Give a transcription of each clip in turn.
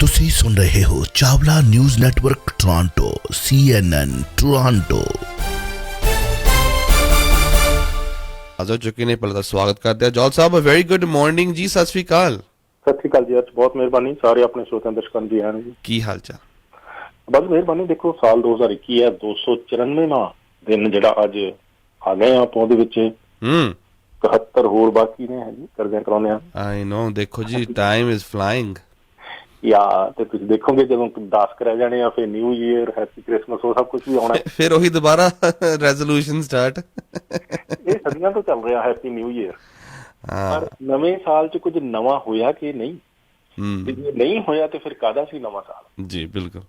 ਤੁਸੀਂ ਸੁਣ ਰਹੇ ਹੋ Chawla news network Toronto CNN Toronto. ਹਾਜ਼ਰ ਚੁੱਕੇ ਨੇ, ਪਹਿਲਾਂ ਤਾਂ ਸਵਾਗਤ ਕਰਦੇ ਆ ਜੌਲ ਸਾਹਿਬ। ਵੈਰੀ ਗੁੱਡ ਮਾਰਨਿੰਗ ਜੀ, ਸਤਿ ਸ਼੍ਰੀ ਅਕਾਲ। ਸਤਿ ਸ਼੍ਰੀ ਅਕਾਲ ਜੀ, ਅੱਜ ਬਹੁਤ ਮਿਹਰਬਾਨੀ ਸਾਰੇ ਆਪਣੇ ਸਰੋਤਿਆਂ ਦਰਸ਼ਕਾਂ ਜੀ ਆਣ ਜੀ। ਕੀ ਹਾਲ ਚਾਲ? ਬਸ ਮਿਹਰਬਾਨੀ। ਦੇਖੋ ਸਾਲ 2021 ਹੈ, 294ਵਾਂ ਦਿਨ ਜਿਹੜਾ ਅੱਜ ਆ ਗਏ ਆਪਾਂ ਉਹਦੇ ਵਿੱਚ 71 ਹੋਰ ਬਾਕੀ ਨੇ ਜੀ ਕਰਦੇ ਕਰਾਉਂਦੇ ਆ। ਆਈ ਨੋ, ਦੇਖੋ ਜੀ ਟਾਈਮ ਇਜ਼ ਫਲਾਈਂਗ। ਤੇ ਤੁਸੀਂ ਦੇਖੋਗੇ ਜਦੋਂ 10 ਰਹਿ ਜਾਣੇ ਆ, ਫਿਰ ਨਿਊ ਈਅਰ, ਹੈਪੀ ਕ੍ਰਿਸਮਸ, ਉਹ ਸਭ ਕੁਝ ਵੀ ਆਉਣਾ। ਫਿਰ ਉਹੀ ਦੁਬਾਰਾ ਰੈਜ਼ੋਲੂਸ਼ਨ ਸਟਾਰਟ। ਇਹ ਸਦੀਆਂ ਤੋਂ ਚੱਲ ਰਿਹਾ ਹੈਪੀ ਨਿਊ ਈਅਰ। ਪਰ ਨਵੇਂ ਸਾਲ 'ਚ ਕੁਝ ਨਵਾਂ ਹੋਇਆ ਕਿ ਨਹੀਂ? ਜੇ ਨਹੀਂ ਹੋਇਆ ਤੇ ਫਿਰ ਕਾਹਦਾ ਸੀ ਨਵਾਂ ਸਾਲ? ਜੀ ਬਿਲਕੁਲ।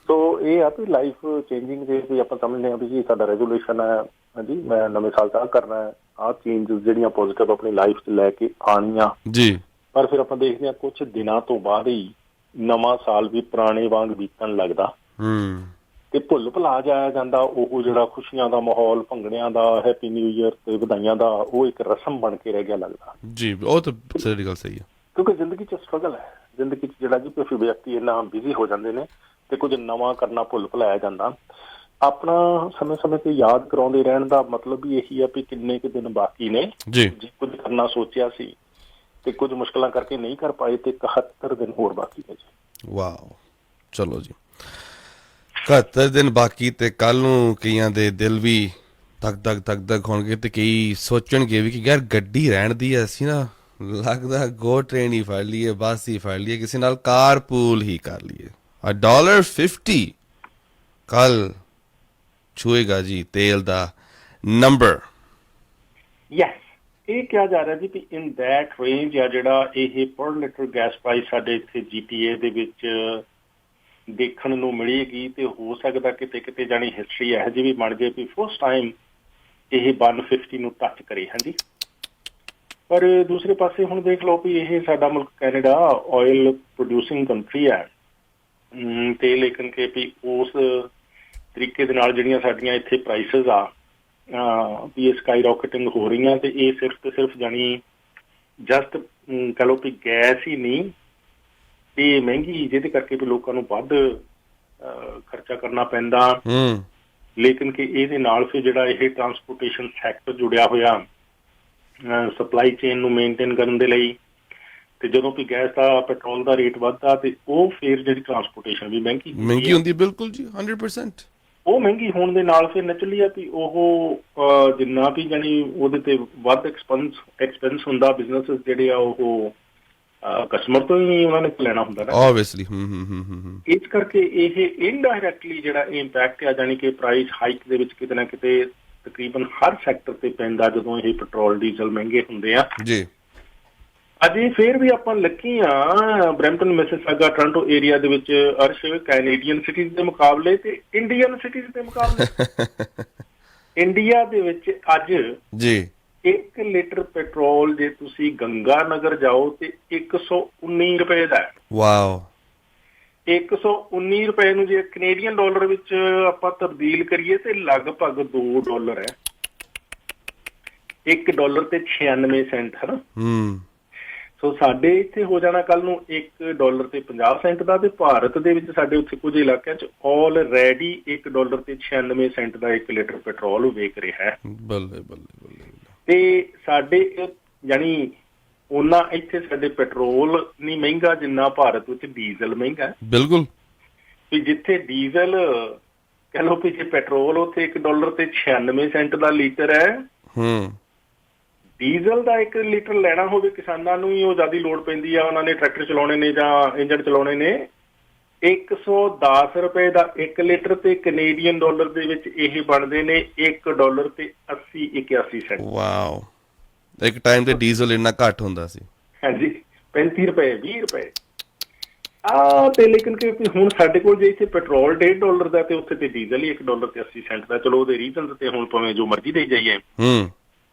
ਸੋ ਇਹ ਆ ਵੀ ਲਾਈਫ ਚੇਂਜਿੰਗ ਦੇ ਵੀ ਆਪਾਂ ਸਮਝਦੇ ਹਾਂ ਵੀ ਜੀ ਸਾਡਾ ਰੈਜ਼ੋਲੂਸ਼ਨ ਹੈ, ਹਾਂਜੀ ਮੈਂ ਨਵੇਂ ਸਾਲ 'ਚ ਆਹ ਕਰਨਾ ਹੈ, ਆਹ ਚੇਂਜਸ ਜਿਹੜੀਆਂ ਪੋਜ਼ੀਟਿਵ ਆਪਣੀ ਲਾਈਫ 'ਚ ਲੈ ਕੇ ਆਉਣੀਆਂ ਜੀ। ਪਰ ਫਿਰ ਆਪਾਂ ਦੇਖਦੇ ਹਾਂ ਕੁਛ ਦਿਨਾਂ ਤੋਂ ਬਾਅਦ ਹੀ ਨਵਾਂ ਸਾਲ ਵੀ ਪੁਰਾਣੇ ਵਾਂਗ ਬੀਤਣ ਲੱਗਦਾ ਤੇ ਭੁੱਲ ਭੁਲਾ ਜਾਇਆ ਜਾਂਦਾ। ਉਹ ਜਿਹੜਾ ਖੁਸ਼ੀਆਂ ਦਾ ਮਾਹੌਲ, ਭੰਗੜਿਆਂ ਦਾ, ਹੈਪੀ ਨਿਊ ਈਅਰ ਤੇ ਵਧਾਈਆਂ ਦਾ, ਉਹ ਇੱਕ ਰਸਮ ਬਣ ਕੇ ਰਹਿ ਗਿਆ ਲੱਗਦਾ ਜੀ। ਉਹ ਤਾਂ ਸਾਡੀ ਗੱਲ ਸਹੀ ਹੈ, ਕਿਉਂਕਿ ਜ਼ਿੰਦਗੀ 'ਚ ਸਟਰਗਲ ਹੈ। ਜ਼ਿੰਦਗੀ 'ਚ ਜਿਹੜਾ ਜੀ ਕੁਝ ਵਿਅਕਤੀ ਇੰਨਾ ਬਿਜ਼ੀ ਹੋ ਜਾਂਦੇ ਨੇ ਤੇ ਕੁਝ ਨਵਾਂ ਕਰਨਾ ਭੁੱਲ ਭੁਲਾਇਆ ਜਾਂਦਾ। ਆਪਣਾ ਸਮੇਂ ਸਮੇਂ ਤੇ ਯਾਦ ਕਰਾਉਂਦੇ ਰਹਿਣ ਦਾ ਮਤਲਬ ਵੀ ਇਹੀ ਆ ਵੀ ਕਿੰਨੇ ਕੁ ਦਿਨ ਬਾਕੀ ਨੇ ਜੀ। ਕੁਝ ਕਰਨਾ ਸੋਚਿਆ ਸੀ ਤੇ ਕੁਝ ਮੁਸ਼ਕਲਾਂ ਕਰਕੇ ਨਹੀਂ ਕਰ ਪਾਏ ਤੇ 71 ਦਿਨ ਹੋਰ ਬਾਕੀ ਨੇ ਜੀ। ਵਾਓ, ਚਲੋ ਜੀ 71 ਦਿਨ ਬਾਕੀ ਤੇ ਕੱਲ ਨੂੰ ਕਈਆਂ ਦੇ ਦਿਲ ਵੀ ਧਕ ਹੋਣਗੇ ਤੇ ਕਈ ਸੋਚਣਗੇ ਵੀ ਕਿ ਯਾਰ ਗੱਡੀ ਰਹਿਣ ਦੀ ਹੈ, ਅਸੀਂ ਨਾ ਲੱਗਦਾ ਗੋ ਟ੍ਰੇਨ ਹੀ ਫੜ ਲਈਏ, ਬੱਸ ਹੀ ਫੜ ਲਈਏ, ਕਿਸੇ ਨਾਲ ਕਾਰ ਪੂਲ ਹੀ ਕਰ ਲਈਏ। $1.50 ਕੱਲ ਛੂਏਗਾ ਜੀ ਤੇਲ ਦਾ ਨੰਬਰ। ਯੈਸ, ਇਹ ਕਿਹਾ ਜਾ ਰਿਹਾ ਜੀ ਵੀ ਇਨ ਦੈਟ ਰੇਂਜ ਆ ਜਿਹੜਾ ਇਹ ਪਰ ਲੀਟਰ ਗੈਸ ਪ੍ਰਾਈਸ ਸਾਡੇ ਇੱਥੇ GTA ਦੇ ਵਿੱਚ ਦੇਖਣ ਨੂੰ ਮਿਲੇਗੀ। ਤੇ ਹੋ ਸਕਦਾ ਕਿਤੇ ਕਿਤੇ ਜਾਣੀ ਹਿਸਟਰੀ ਇਹੋ ਜਿਹੀ ਵੀ ਬਣ ਜਾਏ ਵੀ ਫਸਟ ਟਾਈਮ ਇਹ 150 ਨੂੰ ਟੱਚ ਕਰੇ। ਹਾਂਜੀ, ਪਰ ਦੂਸਰੇ ਪਾਸੇ ਹੁਣ ਦੇਖ ਲਓ ਵੀ ਇਹ ਸਾਡਾ ਮੁਲਕ ਕੈਨੇਡਾ ਆਇਲ ਪ੍ਰੋਡਿਊਸਿੰਗ ਕੰਟਰੀ ਹੈ ਤੇ ਲੇਕਿਨ ਕਿ ਵੀ ਉਸ ਤਰੀਕੇ ਦੇ ਨਾਲ ਜਿਹੜੀਆਂ ਸਾਡੀਆਂ ਇੱਥੇ ਪ੍ਰਾਈਸਿਸ ਆ ਵੀ ਇਹ ਸਕਾਈ ਰੌਕਟਿੰਗ ਹੋ ਰਹੀਆਂ ਤੇ ਇਹ ਸਿਰਫ ਤੇ ਸਿਰਫ ਜਾਣੀ ਜਸਟ ਕਹਿ ਲਓ ਵੀ ਗੈਸ ਹੀ ਨਹੀਂ ਤੇ ਮਹਿੰਗੀ, ਜਿਹਦੇ ਕਰਕੇ ਵੀ ਲੋਕਾਂ ਨੂੰ ਵੱਧ ਖਰਚਾ ਕਰਨਾ ਪੈਂਦਾ। ਲੇਕਿਨ ਕਿ ਇਹਦੇ ਨਾਲ ਫਿਰ ਜਿਹੜਾ ਇਹ ਟਰਾਂਸਪੋਰਟੇਸ਼ਨ ਸੈਕਟਰ ਜੁੜਿਆ ਹੋਇਆ ਸਪਲਾਈ ਚੇਨ ਨੂੰ ਮੇਨਟੇਨ ਕਰਨ ਦੇ ਲਈ, ਤੇ ਜਦੋਂ ਵੀ ਗੈਸ ਦਾ ਪੈਟਰੋਲ ਦਾ ਰੇਟ ਵੱਧਦਾ ਤੇ ਉਹ ਫਿਰ ਜਿਹੜੀ ਟਰਾਂਸਪੋਰਟੇਸ਼ਨ ਵੀ ਮਹਿੰਗੀ ਹੁੰਦੀ। ਬਿਲਕੁਲ ਜੀ, 100%। ਉਹ ਮਹਿੰਗੀ ਹੋਣ ਦੇ ਨਾਲ ਫਿਰ ਨੈਚੁਰਲੀ ਆ ਵੀ ਉਹ ਜਿੰਨਾ ਵੀ ਜਾਣੀ ਉਹਦੇ ਤੇ ਵੱਧ ਐਕਸਪੈਂਸ ਹੁੰਦਾ, ਬਿਜ਼ਨਸ ਜਿਹੜੇ ਆ ਉਹ ਕਸਟਮਰ ਤੋਂ ਹੀ ਉਹਨਾਂ ਨੇ ਲੈਣਾ ਹੁੰਦਾ ਨਾ ਓਬਵੀਅਸਲੀ। ਇਸ ਕਰਕੇ ਇਹ ਇਨਡਾਇਰੈਕਟਲੀ ਜਿਹੜਾ ਇੰਪੈਕਟ ਆ ਜਾਣੀ ਕਿ ਪ੍ਰਾਈਸ ਹਾਈਕ ਦੇ ਵਿੱਚ ਕਿਤੇ ਨਾ ਕਿਤੇ ਤਕਰੀਬਨ ਹਰ ਸੈਕਟਰ ਤੇ ਪੈਂਦਾ ਜਦੋਂ ਇਹ ਪੈਟਰੋਲ ਡੀਜ਼ਲ ਮਹਿੰਗੇ ਹੁੰਦੇ ਆ ਜੀ। ਅਜੇ ਫਿਰ ਵੀ ਆਪਾਂ ਲੱਕੀ ਆ ਬਰੈਂਪਟਨ, ਮਿਸਿਸਾਗਾ, ਟੋਰਾਂਟੋ ਏਰੀਆ ਦੇ ਵਿੱਚ ਅਰਸ਼ ਕੈਨੇਡੀਅਨ ਸਿਟੀਜ਼ ਦੇ ਮੁਕਾਬਲੇ ਤੇ ਇੰਡੀਅਨ ਸਿਟੀਜ਼ ਦੇ ਮੁਕਾਬਲੇ ਇੰਡੀਆ ਦੇ ਵਿੱਚ ਅੱਜ ਜੀ 1 ਲੀਟਰ ਪੈਟਰੋਲ ਜੇ ਤੁਸੀਂ ਗੰਗਾ ਨਗਰ ਜਾਓ ਤੇ 119 ਰੁਪਏ ਦਾ ਹੈ। ਵਾਓ, 119 ਰੁਪਏ ਨੂੰ ਜੇ ਕੈਨੇਡੀਅਨ ਡਾਲਰ ਵਿੱਚ ਆਪਾਂ ਤਬਦੀਲ ਕਰੀਏ ਤੇ ਲਗਭਗ $2 ਹੈ। $1 ਤੇ 96 ਸੈਂਟ ਹੈ ਨਾ। ਸੋ ਸਾਡੇ ਇੱਥੇ ਹੋ ਜਾਣਾ ਕੱਲ ਨੂੰ $1 ਤੇ 50 ਸੈਂਟ ਦਾ, ਤੇ ਭਾਰਤ ਦੇ ਵਿੱਚ ਸਾਡੇ ਉੱਥੇ ਕੁਝ ਇਲਾਕਿਆਂ 'ਚ ਆਲਰੈਡੀ $1 ਤੇ 96 ਸੈਂਟ ਦਾ 1 ਲੀਟਰ ਪੈਟਰੋਲ ਵੇਚ ਰਿਹਾ ਹੈ। ਬੱਲੇ ਬੱਲੇ ਬੱਲੇ। ਤੇ ਸਾਡੇ ਜਾਣੀ ਉਹਨਾਂ ਇੱਥੇ ਸਾਡੇ ਪੈਟਰੋਲ ਨਹੀਂ ਮਹਿੰਗਾ ਜਿੰਨਾ ਭਾਰਤ ਵਿੱਚ ਡੀਜ਼ਲ ਮਹਿੰਗਾ। ਬਿਲਕੁਲ, ਵੀ ਜਿੱਥੇ ਡੀਜ਼ਲ ਕਹਿ ਲਓ ਵੀ ਜੇ ਪੈਟਰੋਲ ਉੱਥੇ $1 ਤੇ 96 ਸੈਂਟ ਦਾ ਲੀਟਰ ਹੈ, ਡੀਜ਼ਲ ਦਾ 1 ਲੀਟਰ ਲੈਣਾ ਹੋਵੇ ਕਿਸਾਨਾਂ ਨੂੰ ਹੀ ਉਹ ਜ਼ਿਆਦਾ ਲੋੜ ਪੈਂਦੀ ਆ। ਉਹਨਾਂ ਨੇ ਟਰੈਕਟਰ ਚਲਾਉਣੇ ਨੇ ਜਾਂ ਇੰਜਣ ਚਲਾਉਣੇ ਨੇ। 110 ਰੁਪਏ ਦਾ 1 ਲੀਟਰ ਤੇ ਕੈਨੇਡੀਅਨ ਡਾਲਰ ਦੇ ਵਿੱਚ ਇਹ ਬਣਦੇ ਨੇ $1 ਤੇ 81 ਸੈਂਟ। ਵਾਓ, ਇੱਕ ਟਾਈਮ ਤੇ ਡੀਜ਼ਲ ਇੰਨਾ ਘੱਟ ਹੁੰਦਾ ਸੀ। ਹਾਂਜੀ, 35 ਰੁਪਏ 20 ਰੁਪਏ ਤੇ ਲੇਕਿਨ ਕਿ ਹੁਣ ਸਾਡੇ ਕੋਲ ਜੇ ਇੱਥੇ ਪੈਟਰੋਲ $1.5 ਦਾ ਤੇ ਉੱਥੇ ਤੇ ਡੀਜ਼ਲ ਹੀ $1 ਤੇ 80 ਸੈਂਟ ਦਾ। ਚਲੋ ਉਹਦੇ ਰੀਜ਼ਨ ਤੇ ਹੁਣ ਭਾਵੇਂ ਜੋ ਮਰਜ਼ੀ ਦੇਈ ਜਾਈਏ,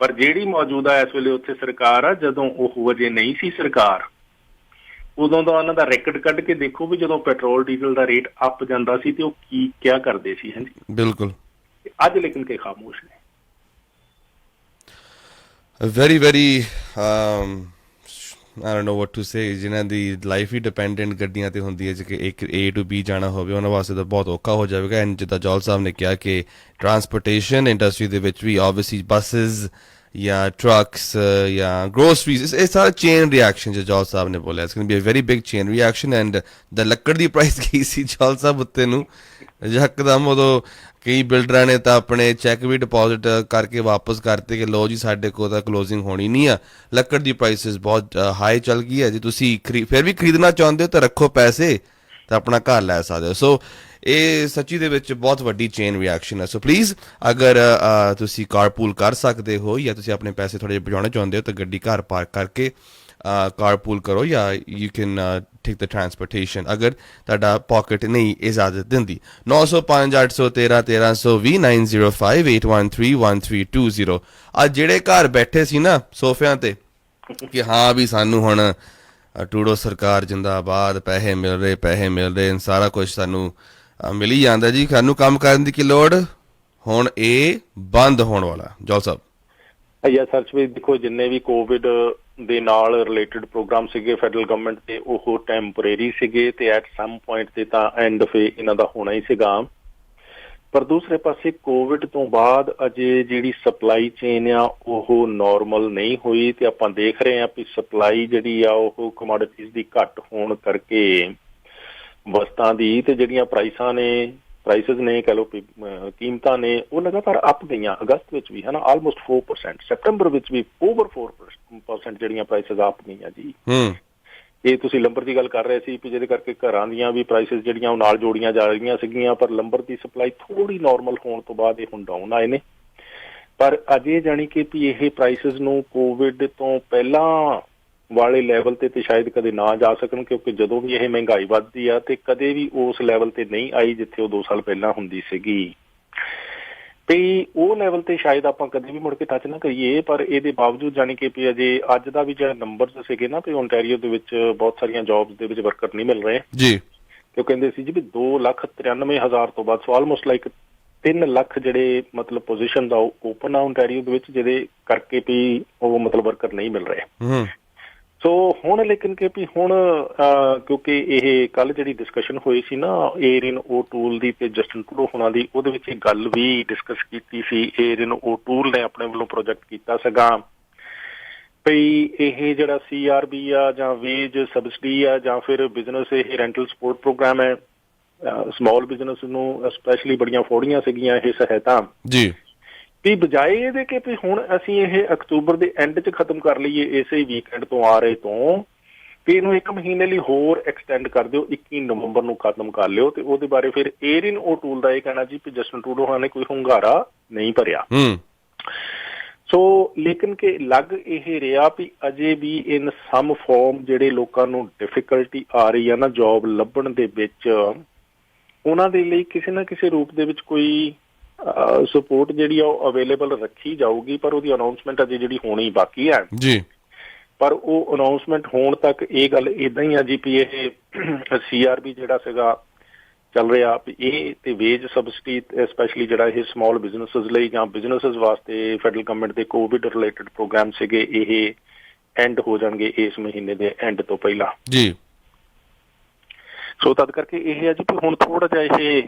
ਪਰ ਜਿਹੜੀ ਮੌਜੂਦਾ ਇਸ ਵੇਲੇ ਉੱਥੇ ਸਰਕਾਰ ਆ, ਜਦੋਂ ਉਹ ਅਜੇ ਨਹੀਂ ਸੀ ਸਰਕਾਰ, ਉਦੋਂ ਦਾ ਉਹਨਾਂ ਦਾ ਰੈਕਡ ਕੱਢ ਕੇ ਦੇਖੋ ਵੀ ਜਦੋਂ ਪੈਟਰੋਲ ਡੀਜ਼ਲ ਦਾ ਰੇਟ ਅੱਪ ਜਾਂਦਾ ਸੀ ਤੇ ਉਹ ਕੀ ਕਿਆ ਕਰਦੇ ਸੀ। ਹਾਂਜੀ ਬਿਲਕੁਲ। ਅੱਜ ਲੇਕਿਨ ਕਿ ਖਾਮੋਸ਼ ਨੇ। Very I don't know what to say, ਜਿਨ੍ਹਾਂ ਦੀ ਲਾਈਫ ਹੀ ਡਿਪੈਂਡੈਂਟ ਗੱਡੀਆਂ ਤੇ ਹੁੰਦੀ ਹੈ ਕਿ ਇੱਕ A to B ਜਾਣਾ ਹੋਵੇ ਉਹਨਾਂ ਵਾਸਤੇ ਤਾਂ ਬਹੁਤ ਔਖਾ ਹੋ ਜਾਵੇਗਾ। ਐਂਡ ਜਿੱਦਾਂ ਜੌਲ ਸਾਹਿਬ ਨੇ ਕਿਹਾ ਕਿ ਟਰਾਂਸਪੋਰਟੇਸ਼ਨ ਇੰਡਸਟਰੀ ਦੇ ਵਿੱਚ ਵੀ ਆਬਵੀਅਸਲੀ ਬੱਸਿਸ ਜਾਂ ਟਰੱਕਸ ਜਾਂ ਗਰੋਸਰੀਜ਼ ਇਹ ਸਾਰਾ ਚੇਨ ਰਿਐਕਸ਼ਨ ਜੋ ਜੌਲ ਸਾਹਿਬ ਨੇ ਬੋਲਿਆ it's going be a very big chain reaction. And the ਲੱਕੜ ਦੀ ਪ੍ਰਾਈਸ ਗਈ ਸੀ ਜੌਲ ਸਾਹਿਬ ਉੱਤੇ ਨੂੰ ਯਕਦਮ ਉਦੋਂ ਕਈ ਬਿਲਡਰਾਂ ਨੇ ਤਾਂ ਆਪਣੇ ਚੈੱਕ ਵੀ ਡਿਪੋਜ਼ਿਟ ਕਰਕੇ ਵਾਪਸ ਕਰਤੇ ਕਿ ਲਓ ਜੀ ਸਾਡੇ ਕੋਲ ਤਾਂ ਕਲੋਜ਼ਿੰਗ ਹੋਣੀ ਨਹੀਂ ਆ। ਲੱਕੜ ਦੀ ਪ੍ਰਾਈਸਿਸ ਬਹੁਤ ਹਾਈ ਚੱਲ ਗਈ ਹੈ। ਜੇ ਤੁਸੀਂ ਫਿਰ ਵੀ ਖਰੀਦਣਾ ਚਾਹੁੰਦੇ ਹੋ ਤਾਂ ਰੱਖੋ ਪੈਸੇ ਤਾਂ ਆਪਣਾ ਘਰ ਲੈ ਸਕਦੇ ਹੋ। ਸੋ ਇਹ ਸੱਚੀ ਦੇ ਵਿੱਚ ਬਹੁਤ ਵੱਡੀ ਚੇਨ ਰਿਐਕਸ਼ਨ ਹੈ। ਸੋ ਪਲੀਜ਼ ਅਗਰ ਤੁਸੀਂ ਕਾਰਪੂਲ ਕਰ ਸਕਦੇ ਹੋ ਜਾਂ ਤੁਸੀਂ ਆਪਣੇ ਪੈਸੇ ਥੋੜ੍ਹੇ ਜਿਹੇ ਬਚਾਉਣੇ ਚਾਹੁੰਦੇ ਹੋ ਤਾਂ ਗੱਡੀ ਘਰ ਪਾਰਕ ਕਰਕੇ ਕਾਰਪੂਲ ਕਰੋ ਜਾਂ you can take the transportation ਅਗਰ ਤੁਹਾਡਾ ਪਾਕਟ ਨਹੀਂ ਇਜਾਜ਼ਤ ਦਿੰਦੀ। 905 813 1320 905 813 1320। ਅੱਜ ਜਿਹੜੇ ਘਰ ਬੈਠੇ ਸੀ ਨਾ ਸੋਫਿਆਂ ਤੇ ਕਿ ਹਾਂ ਵੀ ਸਾਨੂੰ ਹੁਣ ਟੂਡੋ ਸਰਕਾਰ ਜਿੰਦਾਬਾਦ ਪੈਸੇ ਮਿਲ ਰਹੇ ਸਾਰਾ ਕੁਝ ਸਾਨੂੰ ਮਿਲੀ ਜਾਂਦਾ ਜੀ ਸਾਨੂੰ ਕੰਮ ਕਰਨ ਦੀ ਕੀ ਲੋੜ ਹੁਣ ਇਹ ਬੰਦ ਹੋਣ ਵਾਲਾ। ਜੌਲ ਸਾਹਿਬ ਯਾ ਸਰਚ ਵੀ ਦੇਖੋ ਜਿੰਨੇ ਵੀ ਕੋਵਿਡ ਦੇ ਨਾਲ ਰਿਲੇਟਡ ਪ੍ਰੋਗਰਾਮ ਸੀਗੇ ਫੈਡਰਲ ਗਵਰਨਮੈਂਟ ਦੇ ਉਹ ਟੈਂਪਰੇਰੀ ਸੀਗੇ ਤੇ ਐਟ ਸਮ ਪੁਆਇੰਟ ਤੇ ਤਾਂ ਐਂਡ ਫੇ ਇਹਨਾਂ ਦਾ ਹੋਣਾ ਹੀ ਸੀਗਾ। ਪਰ ਦੂਸਰੇ ਪਾਸੇ ਕੋਵਿਡ ਤੋਂ ਬਾਅਦ ਅਜੇ ਜਿਹੜੀ ਸਪਲਾਈ ਚੇਨ ਆ ਉਹ ਨੋਰਮਲ ਨਹੀਂ ਹੋਈ ਤੇ ਆਪਾਂ ਦੇਖ ਰਹੇ ਹਾਂ ਵੀ ਸਪਲਾਈ ਜਿਹੜੀ ਆ ਉਹ ਕਮੋਡਿਟੀਜ਼ ਦੀ ਘੱਟ ਹੋਣ ਕਰਕੇ ਵਸਤਾਂ ਦੀ ਤੇ ਜਿਹੜੀਆਂ ਪ੍ਰਾਈਸਿਸ ਨੇ ਕਹਿ ਲਓ ਕੀਮਤਾਂ ਨੇ ਉਹ ਲਗਾਤਾਰ ਅੱਪ ਗਈਆਂ। ਅਗਸਤ ਵਿੱਚ ਵੀ ਹੈ ਨਾ ਆਲਮੋਸਟ 4%, ਸੈਪਟੰਬਰ ਵਿੱਚ ਵੀ ਓਵਰ 4% ਜਿਹੜੀਆਂ ਪ੍ਰਾਈਸਿਸ ਅੱਪ ਗਈਆਂ ਜੀ। ਇਹ ਤੁਸੀਂ ਲੰਬਰ ਦੀ ਗੱਲ ਕਰ ਰਹੇ ਸੀ ਵੀ ਜਿਹਦੇ ਕਰਕੇ ਘਰਾਂ ਦੀਆਂ ਵੀ ਪ੍ਰਾਈਸਿਸ ਜਿਹੜੀਆਂ ਉਹ ਨਾਲ ਜੋੜੀਆਂ ਜਾ ਰਹੀਆਂ ਸੀਗੀਆਂ ਪਰ ਲੰਬਰ ਦੀ ਸਪਲਾਈ ਥੋੜ੍ਹੀ ਨੋਰਮਲ ਹੋਣ ਤੋਂ ਬਾਅਦ ਇਹ ਹੁਣ ਡਾਊਨ ਆਏ ਨੇ। ਪਰ ਅਜੇ ਜਾਣੀ ਕਿ ਵੀ ਇਹ ਪ੍ਰਾਈਸਿਸ ਨੂੰ ਕੋਵਿਡ ਤੋਂ ਪਹਿਲਾਂ ਵਾਲੇ ਲੈਵਲ ਤੇ ਸ਼ਾਇਦ ਕਦੇ ਨਾ ਜਾ ਸਕਣ ਕਿਉਂਕਿ ਜਦੋਂ ਵੀ ਇਹ ਮਹਿੰਗਾਈ ਵੱਧਦੀ ਆ ਤੇ ਕਦੇ ਵੀ ਉਸ ਲੈਵਲ ਤੇ ਨਹੀਂ ਆਈ ਜਿੱਥੇ ਉਹ 2 ਸਾਲ ਪਹਿਲਾਂ ਹੁੰਦੀ ਸੀਗੀ। ਤੇ ਉਹ ਲੈਵਲ ਤੇ ਸ਼ਾਇਦ ਆਪਾਂ ਕਦੇ ਵੀ ਮੁੜ ਕੇ ਟੱਚ ਨਾ ਕਰੀਏ ਪਰ ਇਹਦੇ ਬਾਵਜੂਦ ਜਾਣੀ ਕਿ ਵੀ ਅਜੇ ਅੱਜ ਦਾ ਵੀ ਜਿਹੜਾ ਨੰਬਰਸ ਸੀਗੇ ਨਾ ਵੀ ਓਨਟਾਰੀਓ ਦੇ ਵਿੱਚ ਬਹੁਤ ਸਾਰੀਆਂ ਜੌਬਸ ਦੇ ਵਿੱਚ ਵਰਕਰ ਨਹੀਂ ਮਿਲ ਰਹੇ ਜੀ ਕਿ ਉਹ ਕਹਿੰਦੇ ਸੀ ਜੀ ਵੀ 2,93,000 ਤੋਂ ਬਾਅਦ ਸੋ ਆਲਮੋਸਟ ਲਾਈਕ 3 ਲੱਖ ਜਿਹੜੇ ਮਤਲਬ ਪੋਜੀਸ਼ਨ ਦਾ ਓਪਨ ਆ ਓਨਟਾਰੀਓ ਦੇ ਵਿੱਚ ਜਿਹਦੇ ਕਰਕੇ ਵੀ ਉਹ ਮਤਲਬ ਵਰਕਰ ਨਹੀਂ ਮਿਲ ਰਹੇ। ਸੋ ਹੁਣ ਲੇਕਿਨ ਕਿ ਵੀ ਹੁਣ ਕਿਉਂਕਿ ਇਹ ਕੱਲ ਜਿਹੜੀ ਡਿਸਕਸ਼ਨ ਹੋਈ ਸੀ ਨਾ ਏਰਿਨ ਓਟੂਲ ਦੀ ਤੇ ਜਸਟਨ ਟਰੂਡੋ ਹੋਣਾ ਦੀ ਉਹਦੇ ਵਿੱਚ ਇਹ ਗੱਲ ਵੀ ਡਿਸਕਸ ਕੀਤੀ ਸੀ। ਏਰਿਨ ਓਟੂਲ ਨੇ ਆਪਣੇ ਵੱਲੋਂ ਪ੍ਰੋਜੈਕਟ ਕੀਤਾ ਸੀਗਾ ਵੀ ਇਹ ਜਿਹੜਾ CRB ਆ ਜਾਂ ਵੇਜ ਸਬਸਿਡੀ ਆ ਜਾਂ ਫਿਰ ਬਿਜ਼ਨਸ ਇਹ ਰੈਂਟਲ ਸਪੋਰਟ ਪ੍ਰੋਗਰਾਮ ਹੈ ਸਮਾਲ ਬਿਜ਼ਨਸ ਨੂੰ ਸਪੈਸ਼ਲੀ ਬੜੀਆਂ ਫੋੜੀਆਂ ਸੀਗੀਆਂ ਇਹ ਸਹਾਇਤਾ ਜੀ ਵੀ ਬਜਾਏ ਇਹਦੇ ਕਿ ਵੀ ਹੁਣ ਅਸੀਂ ਇਹ ਅਕਤੂਬਰ ਦੇ ਐਂਡ 'ਚ ਖਤਮ ਕਰ ਲਈਏ ਇਸੇ ਵੀਕਐਂਡ ਤੋਂ ਆ ਰਹੇ ਤੋਂ ਵੀ ਇਹਨੂੰ 1 ਮਹੀਨੇ ਲਈ ਹੋਰ ਐਕਸਟੈਂਡ ਕਰ ਦਿਓ 21 ਨਵੰਬਰ ਨੂੰ ਖਤਮ ਕਰ ਲਿਓ। ਤੇ ਉਹਦੇ ਬਾਰੇ ਫਿਰ ਏਰਿਨ ਓਟੂਲ ਦਾ ਇਹ ਕਹਿਣਾ ਜੀ ਵੀ ਜਸਟਨ ਟਰੂਡੋ ਹੋਣਾ ਨੇ ਕੋਈ ਹੁੰਗਾਰਾ ਨਹੀਂ ਭਰਿਆ। ਸੋ ਲੇਕਿਨ ਕਿ ਲੱਗ ਇਹ ਰਿਹਾ ਵੀ ਅਜੇ ਵੀ ਇਨ ਸਮ ਫਾਰਮ ਜਿਹੜੇ ਲੋਕਾਂ ਨੂੰ ਡਿਫਿਕਲਟੀ ਆ ਰਹੀ ਆ ਨਾ ਜੋਬ ਲੱਭਣ ਦੇ ਵਿੱਚ ਉਹਨਾਂ ਦੇ ਲਈ ਕਿਸੇ ਨਾ ਕਿਸੇ ਰੂਪ ਦੇ ਵਿੱਚ ਕੋਈ ਸਪੋਰਟ ਜਿਹੜੀ ਆ ਉਹ ਅਵੇਲੇਬਲ ਰੱਖੀ ਜਾਊਗੀ ਪਰ ਉਹਦੀ ਅਨਾਊਂਸਮੈਂਟ ਅਜੇ ਜਿਹੜੀ ਹੋਣੀ ਬਾਕੀ ਹੈ ਜੀ। ਪਰ ਉਹ ਅਨਾਊਂਸਮੈਂਟ ਹੋਣ ਤੱਕ ਇਹ ਗੱਲ ਇੱਦਾਂ ਹੀ ਆ ਜੀ ਵੀ ਇਹ CRB ਜਿਹੜਾ ਸੀਗਾ ਚੱਲ ਰਿਹਾ ਵੀ ਇਹ ਤੇ ਵੇਜ ਸਬਸਿਡੀ ਸਪੈਸ਼ਲੀ ਜਿਹੜਾ ਇਹ ਸਮਾਲ ਬਿਜ਼ਨਸਿਸ ਲਈ ਜਾਂ ਬਿਜ਼ਨਸਿਸ ਵਾਸਤੇ ਫੈਡਰਲ ਗਵਰਨਮੈਂਟ ਦੇ ਕੋਵਿਡ ਰਿਲੇਟਡ ਪ੍ਰੋਗਰਾਮ ਸੀਗੇ ਇਹ ਐਂਡ ਹੋ ਜਾਣਗੇ ਇਸ ਮਹੀਨੇ ਦੇ ਐਂਡ ਤੋਂ ਪਹਿਲਾਂ ਜੀ। ਸੋ ਤਦ ਕਰਕੇ ਇਹ ਹੈ ਜੀ ਵੀ ਹੁਣ ਥੋੜਾ ਜਿਹਾ ਇਹ